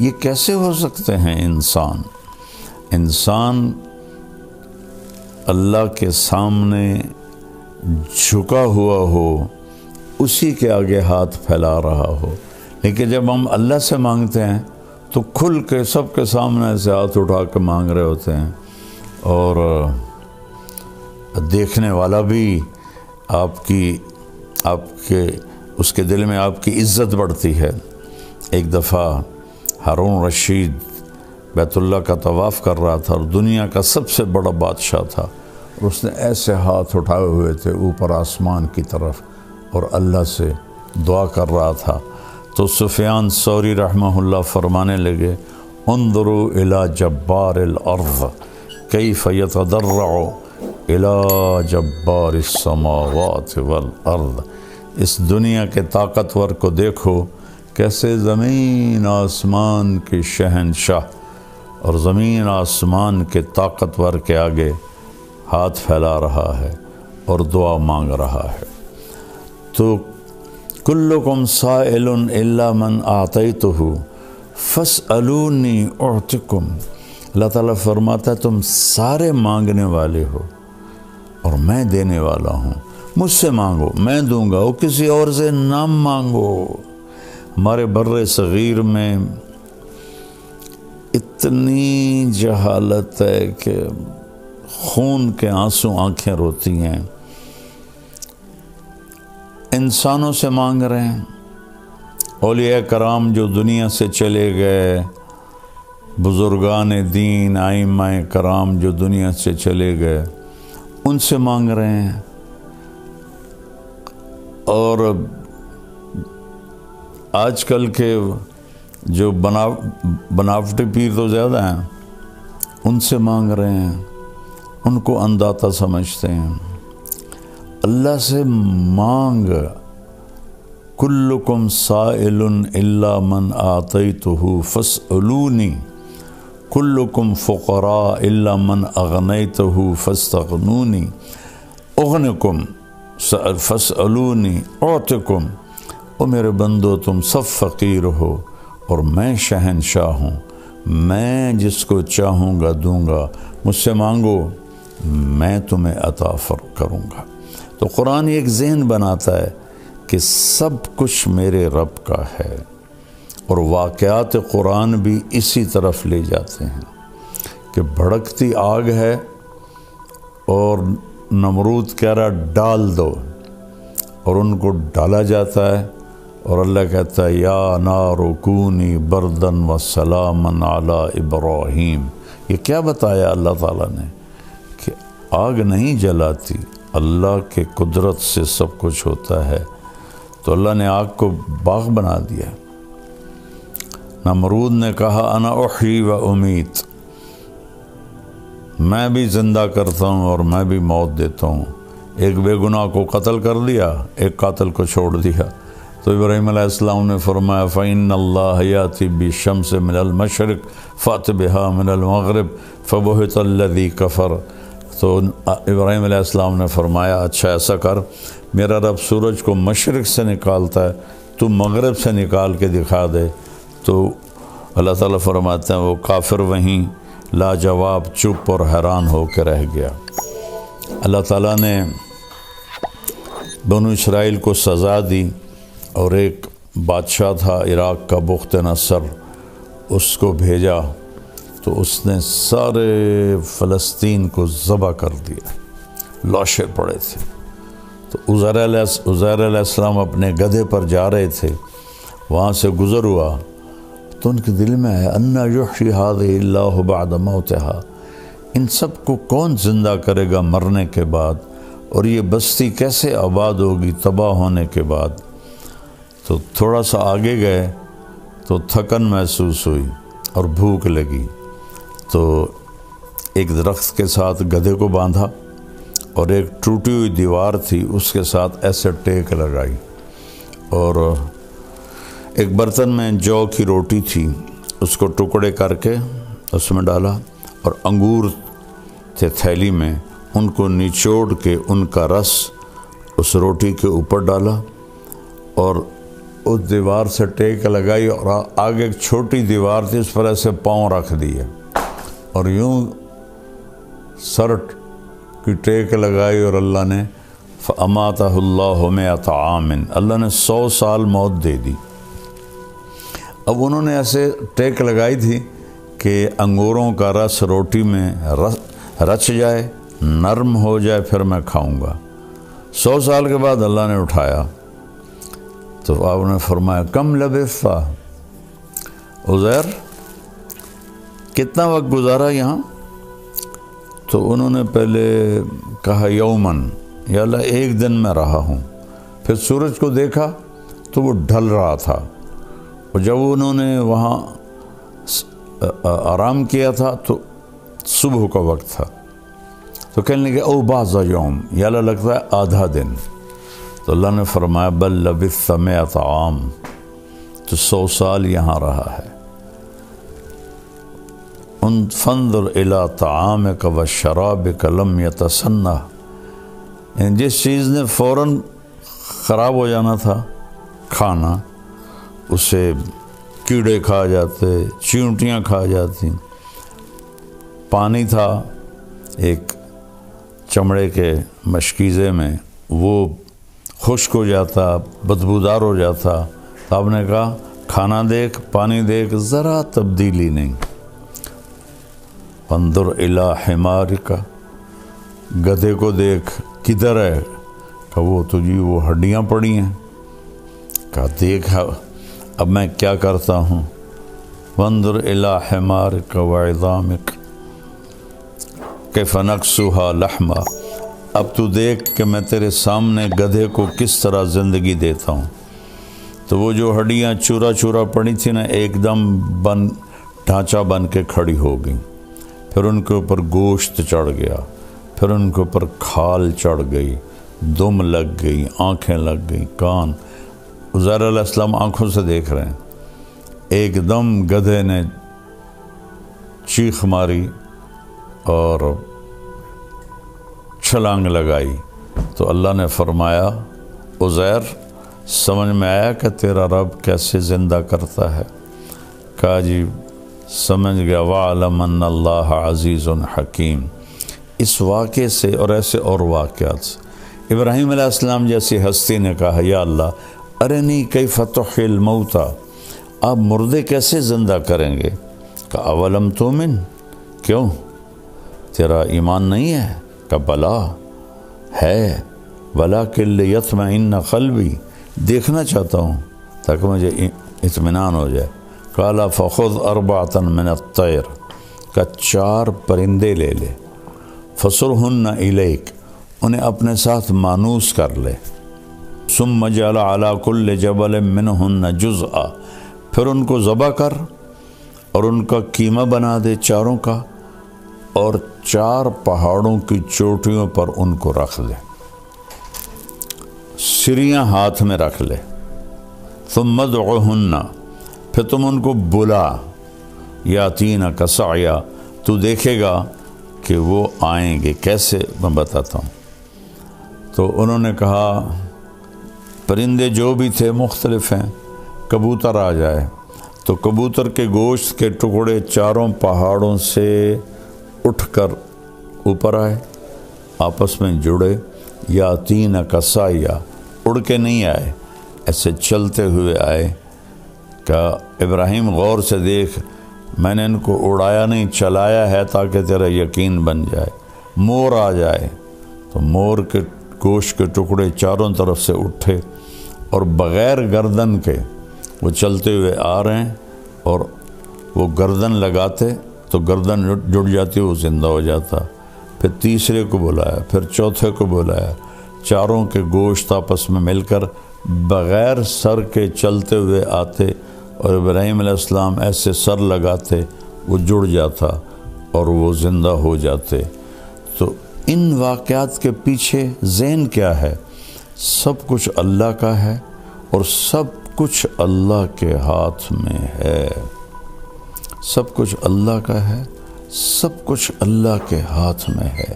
یہ کیسے ہو سکتے ہیں؟ انسان اللہ کے سامنے جھکا ہوا ہو، اسی کے آگے ہاتھ پھیلا رہا ہو. لیکن جب ہم اللہ سے مانگتے ہیں تو کھل کے سب کے سامنے ایسے ہاتھ اٹھا کے مانگ رہے ہوتے ہیں، اور دیکھنے والا بھی آپ کے اس کے دل میں آپ کی عزت بڑھتی ہے. ایک دفعہ ہارون رشید بیت اللہ کا طواف کر رہا تھا، اور دنیا کا سب سے بڑا بادشاہ تھا، اور اس نے ایسے ہاتھ اٹھائے ہوئے تھے اوپر آسمان کی طرف اور اللہ سے دعا کر رہا تھا. تو سفیان ثوری رحمہ اللہ فرمانے لگے، انظروا الی جبار الارض کیف یتضرع الی جبار السماوات والارض. اس دنیا کے طاقتور کو دیکھو کیسے زمین آسمان کے شہنشاہ اور زمین آسمان کے طاقتور کے آگے ہاتھ پھیلا رہا ہے اور دعا مانگ رہا ہے. تو کلکم سائل الا من اعطیتہ فاسألونی اعطکم. اللہ تعالیٰ فرماتا ہے تم سارے مانگنے والے ہو اور میں دینے والا ہوں. مجھ سے مانگو میں دوں گا، وہ کسی اور سے نہ مانگو. ہمارے بر صغیر میں اتنی جہالت ہے کہ خون کے آنسو آنکھیں روتی ہیں. انسانوں سے مانگ رہے ہیں. اولیاء کرام جو دنیا سے چلے گئے، بزرگان دین ائمہ کرام جو دنیا سے چلے گئے، ان سے مانگ رہے ہیں. اور آج کل کے جو بناوٹی پیر تو زیادہ ہیں، ان سے مانگ رہے ہیں، ان کو انداتا سمجھتے ہیں. اللہ سے مانگ. کلکم سائل الا من آتیتہ فاسألونی کلکم فقراء الا من اغنیتہ فاستغنونی اغنکم فاسألونی اعطکم. او میرے بندو تم سب فقیر ہو اور میں شہنشاہ ہوں، میں جس کو چاہوں گا دوں گا. مجھ سے مانگو میں تمہیں عطا کروں گا. تو قرآن ایک ذہن بناتا ہے کہ سب کچھ میرے رب کا ہے، اور واقعات قرآن بھی اسی طرف لے جاتے ہیں کہ بھڑکتی آگ ہے اور نمرود کہہ رہا ڈال دو، اور ان کو ڈالا جاتا ہے، اور اللہ کہتا ہے یا نار کونی بردن و سلامن علی ابراہیم. یہ کیا بتایا اللہ تعالیٰ نے کہ آگ نہیں جلاتی، اللہ کے قدرت سے سب کچھ ہوتا ہے. تو اللہ نے آگ کو باغ بنا دیا. نمرود نے کہا انا احیی و امیت، میں بھی زندہ کرتا ہوں اور میں بھی موت دیتا ہوں. ایک بے گناہ کو قتل کر دیا، ایک قاتل کو چھوڑ دیا. تو ابراہیم علیہ السلام نے فرمایا فَإِنَّ اللَّهَ يَأْتِي بِالشَّمْسِ مِنَ الْمَشْرِقِ فَأْتِ بِهَا مِنَ الْمَغْرِبِ فَبُهِتَ الَّذِي كَفَرَ. تو ابراہیم علیہ السلام نے فرمایا اچھا ایسا کر، میرا رب سورج کو مشرق سے نکالتا ہے، تو مغرب سے نکال کے دکھا دے. تو اللہ تعالیٰ فرماتے ہیں وہ کافر وہیں لاجواب چپ اور حیران ہو کے رہ گیا. اللہ تعالیٰ نے بنو اسرائیل کو سزا دی، اور ایک بادشاہ تھا عراق کا بخت نصر، اس کو بھیجا تو اس نے سارے فلسطین کو ذبح کر دیا، لاشیں پڑے تھے. تو عزیر علیہ السلام اپنے گدھے پر جا رہے تھے، وہاں سے گزر ہوا تو ان کے دل میں ہے انا یحیی ہذہ اللہ بعد موتہا، ان سب کو کون زندہ کرے گا مرنے کے بعد، اور یہ بستی کیسے آباد ہوگی تباہ ہونے کے بعد. تو تھوڑا سا آگے گئے تو تھکن محسوس ہوئی اور بھوک لگی. تو ایک درخت کے ساتھ گدھے کو باندھا اور ایک ٹوٹی ہوئی دیوار تھی اس کے ساتھ ایسے ٹیک لگائی، اور ایک برتن میں جو کی روٹی تھی اس کو ٹکڑے کر کے اس میں ڈالا، اور انگور تھے تھیلی میں، ان کو نچوڑ کے ان کا رس اس روٹی کے اوپر ڈالا اور اس دیوار سے ٹیک لگائی، اور آگے ایک چھوٹی دیوار تھی اس پر ایسے پاؤں رکھ دیے اور یوں سر کی ٹیک لگائی، اور اللہ نے فَأَمَاتَهُ اللَّهُ مِئَةَ عَامٍ، اللہ نے 100 سال موت دے دی۔ اب انہوں نے ایسے ٹیک لگائی تھی کہ انگوروں کا رس روٹی میں رچ جائے، نرم ہو جائے، پھر میں کھاؤں گا۔ 100 سال کے بعد اللہ نے اٹھایا تو آپ نے فرمایا کم لبثت عزیر، کتنا وقت گزارا یہاں؟ تو انہوں نے پہلے کہا یومن، یا اللہ ایک دن میں رہا ہوں۔ پھر سورج کو دیکھا تو وہ ڈھل رہا تھا، اور جب انہوں نے وہاں آرام کیا تھا تو صبح کا وقت تھا، تو کہنے لگے او بعض یوم، یا اللہ لگتا ہے آدھا دن۔ تو اللہ نے فرمایا بل لبثت 100 عام، تو 100 سال یہاں رہا ہے۔ فانظر الی طعامک و شرابک لم یتسنہ، یعنی جس چیز نے فوراً خراب ہو جانا تھا کھانا، اسے کیڑے کھا جاتے، چیونٹیاں کھا جاتی۔ پانی تھا ایک چمڑے کے مشکیزے میں، وہ خشک ہو جاتا، بدبودار ہو جاتا۔ تو آپ نے کہا کھانا دیکھ، پانی دیکھ، ذرا تبدیلی نہیں۔ انظر الی حمارک، گدھے کو دیکھ کدھر ہے؟ کہ وہ تجھی وہ ہڈیاں پڑی ہیں۔ کہا دیکھ اب میں کیا کرتا ہوں۔ وانظر الی حمارک وعظامک کیف نکسوہا لحما، اب تو دیکھ کہ میں تیرے سامنے گدھے کو کس طرح زندگی دیتا ہوں۔ تو وہ جو ہڈیاں چورا چورا پڑی تھی نا، ایک دم ڈھانچہ بن کے کھڑی ہو گئی، پھر ان کے اوپر گوشت چڑھ گیا، پھر ان کے اوپر کھال چڑھ گئی، دم لگ گئی، آنکھیں لگ گئی، کان۔ عزیر علیہ السلام آنکھوں سے دیکھ رہے ہیں۔ ایک دم گدھے نے چیخ ماری اور چھلانگ لگائی، تو اللہ نے فرمایا عزیر سمجھ میں آیا کہ تیرا رب کیسے زندہ کرتا ہے؟ کہا جی سمجھ گیا۔ وَعْلَمْ أَنَّ اللَّهَ عَزِيزٌ حَكِيمٌ۔ اس واقعے سے اور ایسے اور واقعات سے ابراہیم علیہ السلام جیسی ہستی نے کہا یا اللہ ارنی کیف تحیی الموتیٰ، آپ مردے کیسے زندہ کریں گے؟ کہ اولم تؤمن، کیوں تیرا ایمان نہیں ہے؟ کہ بلا ہے، ولکن لیطمئن قلبی، دیکھنا چاہتا ہوں تاکہ مجھے اطمینان ہو جائے۔ قال فخذ 4 من الطیر، کہ 4 پرندے لے لے، فصرہن الیک، انہیں اپنے ساتھ مانوس کر لے، ثم جعل علی کل جبل منہن جزءا، پھر ان کو ذبح کر اور ان کا قیمہ بنا دے چاروں کا، اور 4 پہاڑوں کی چوٹیوں پر ان کو رکھ دے، سریاں ہاتھ میں رکھ لے۔ ثم ادعوہن، پھر تم ان کو بلا، یاتینک سعیا، تو دیکھے گا کہ وہ آئیں گے کیسے، میں بتاتا ہوں۔ تو انہوں نے کہا پرندے جو بھی تھے مختلف ہیں، کبوتر آ جائے، تو کبوتر کے گوشت کے ٹکڑے 4 پہاڑوں سے اٹھ کر اوپر آئے، آپس میں جڑے، یاتینک سعیا، اڑ کے نہیں آئے، ایسے چلتے ہوئے آئے۔ کہ ابراہیم غور سے دیکھ، میں نے ان کو اڑایا نہیں، چلایا ہے تاکہ تیرا یقین بن جائے۔ مور آ جائے تو مور کے گوشت کے ٹکڑے چاروں طرف سے اٹھے، اور بغیر گردن کے وہ چلتے ہوئے آ رہے ہیں، اور وہ گردن لگاتے تو گردن جڑ جاتی، وہ زندہ ہو جاتا۔ پھر تیسرے کو بلایا، پھر چوتھے کو بلایا، چاروں کے گوشت آپس میں مل کر بغیر سر کے چلتے ہوئے آتے، اور ابراہیم علیہ السلام ایسے سر لگاتے، وہ جڑ جاتا۔ اور وہ زندہ ہو جاتے، تو ان واقعات کے پیچھے ذہن کیا ہے؟ سب کچھ اللہ کا ہے اور سب کچھ اللہ کے ہاتھ میں ہے، سب کچھ اللہ کا ہے، سب کچھ اللہ کے ہاتھ میں ہے۔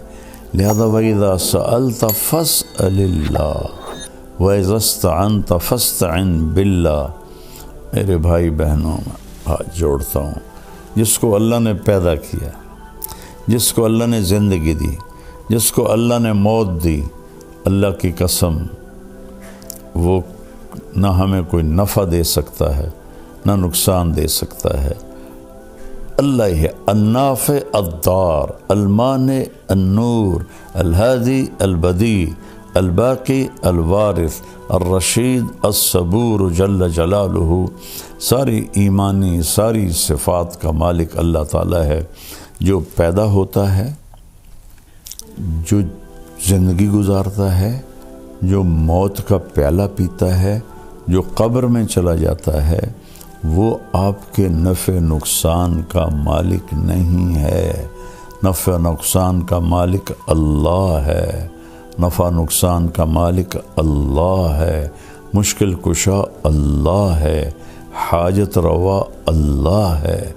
لہذا وَإِذَا سَأَلْتَ فَاسْأَلِ اللَّهَ وَإِذَا اسْتَعَنْتَ فَاسْتَعِنْ بِاللَّهِ۔ میرے بھائی بہنوں، میں ہاتھ جوڑتا ہوں، جس کو اللہ نے پیدا کیا، جس کو اللہ نے زندگی دی، جس کو اللہ نے موت دی، اللہ کی قسم وہ نہ ہمیں کوئی نفع دے سکتا ہے نہ نقصان دے سکتا ہے۔ اللہ ہی ہے النافع الضار، المانع النور، الہادی البدیع، الباقی الوارث، الرشید الصبور جل جلالہ۔ ساری ایمانی ساری صفات کا مالک اللہ تعالیٰ ہے، جو پیدا ہوتا ہے، جو زندگی گزارتا ہے، جو موت کا پیالہ پیتا ہے، جو قبر میں چلا جاتا ہے، وہ آپ کے نفع نقصان کا مالک نہیں ہے۔ نفع نقصان کا مالک اللہ ہے، نفع نقصان کا مالک اللہ ہے، مشکل کشا اللہ ہے، حاجت روا اللہ ہے۔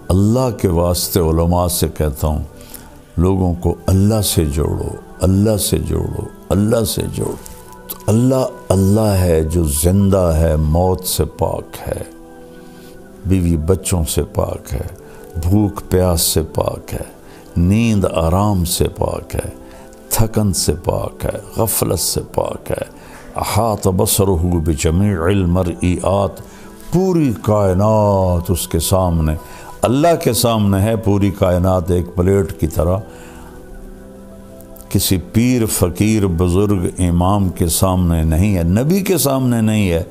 اللہ کے واسطے علماء سے کہتا ہوں، لوگوں کو اللہ سے جوڑو، اللہ سے جوڑو، اللہ سے جوڑو۔ تو اللہ ہے جو زندہ ہے، موت سے پاک ہے، بیوی بچوں سے پاک ہے، بھوک پیاس سے پاک ہے، نیند آرام سے پاک ہے، تھکن سے پاک ہے، غفلت سے پاک ہے۔ احاط بصرہ بجمیع المرئیات، پوری کائنات اس کے سامنے، اللہ کے سامنے ہے پوری کائنات، ایک پلیٹ کی طرح۔ کسی پیر فقیر بزرگ امام کے سامنے نہیں ہے، نبی کے سامنے نہیں ہے،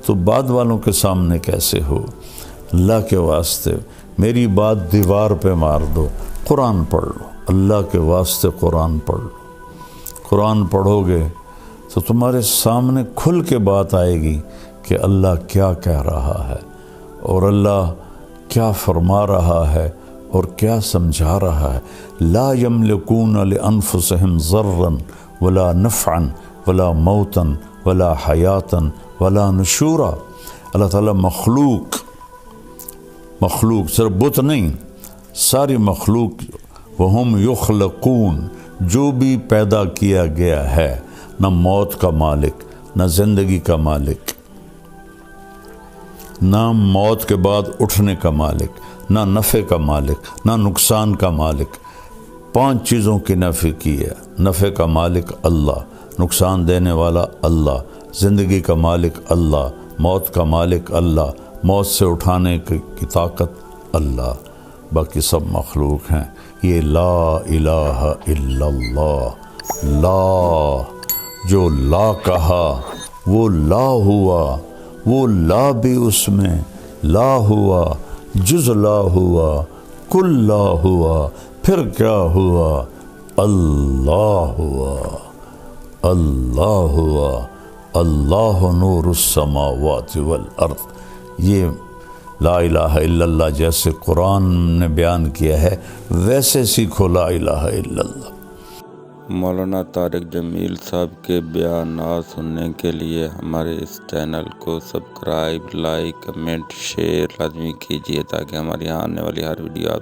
تو بعد والوں کے سامنے کیسے ہو؟ اللہ کے واسطے میری بات دیوار پہ مار دو، قرآن پڑھ لو، اللہ کے واسطے قرآن پڑھ لو۔ قرآن پڑھو گے تو تمہارے سامنے کھل کے بات آئے گی کہ اللہ کیا کہہ رہا ہے اور اللہ کیا فرما رہا ہے اور کیا سمجھا رہا ہے۔ لا یملکون لانفسہم ضرا ولا نفعا ولا موتا ولا حیاتا ولا نشورا۔ اللہ تعالیٰ مخلوق صرف بت نہیں، ساری مخلوق، وہم یخلقون، جو بھی پیدا کیا گیا ہے، نہ موت کا مالک، نہ زندگی کا مالک، نہ موت کے بعد اٹھنے کا مالک، نہ نفع کا مالک، نہ نقصان کا مالک۔ 5 چیزوں کی نفی کی ہے۔ نفع کا مالک اللہ، نقصان دینے والا اللہ، زندگی کا مالک اللہ، موت کا مالک اللہ، موت سے اٹھانے کی طاقت اللہ، باقی سب مخلوق ہیں۔ یہ لا الہ الا اللہ، لا جو لا کہا وہ لا ہوا، وہ لا بھی اس میں لا ہوا، جز لا ہوا، کل لا ہوا، پھر کیا ہوا؟ اللہ ہوا، اللہ ہوا، اللہ نور السماوات والارض۔ یہ لا الہ الا اللہ جیسے قرآن نے بیان کیا ہے، ویسے سیکھو لا الہ الا اللہ۔ مولانا طارق جمیل صاحب کے بیانات سننے کے لیے ہمارے اس چینل کو سبسکرائب، لائک، کمنٹ، شیئر لازمی کیجیے تاکہ ہماری آنے والی ہر ویڈیو آپ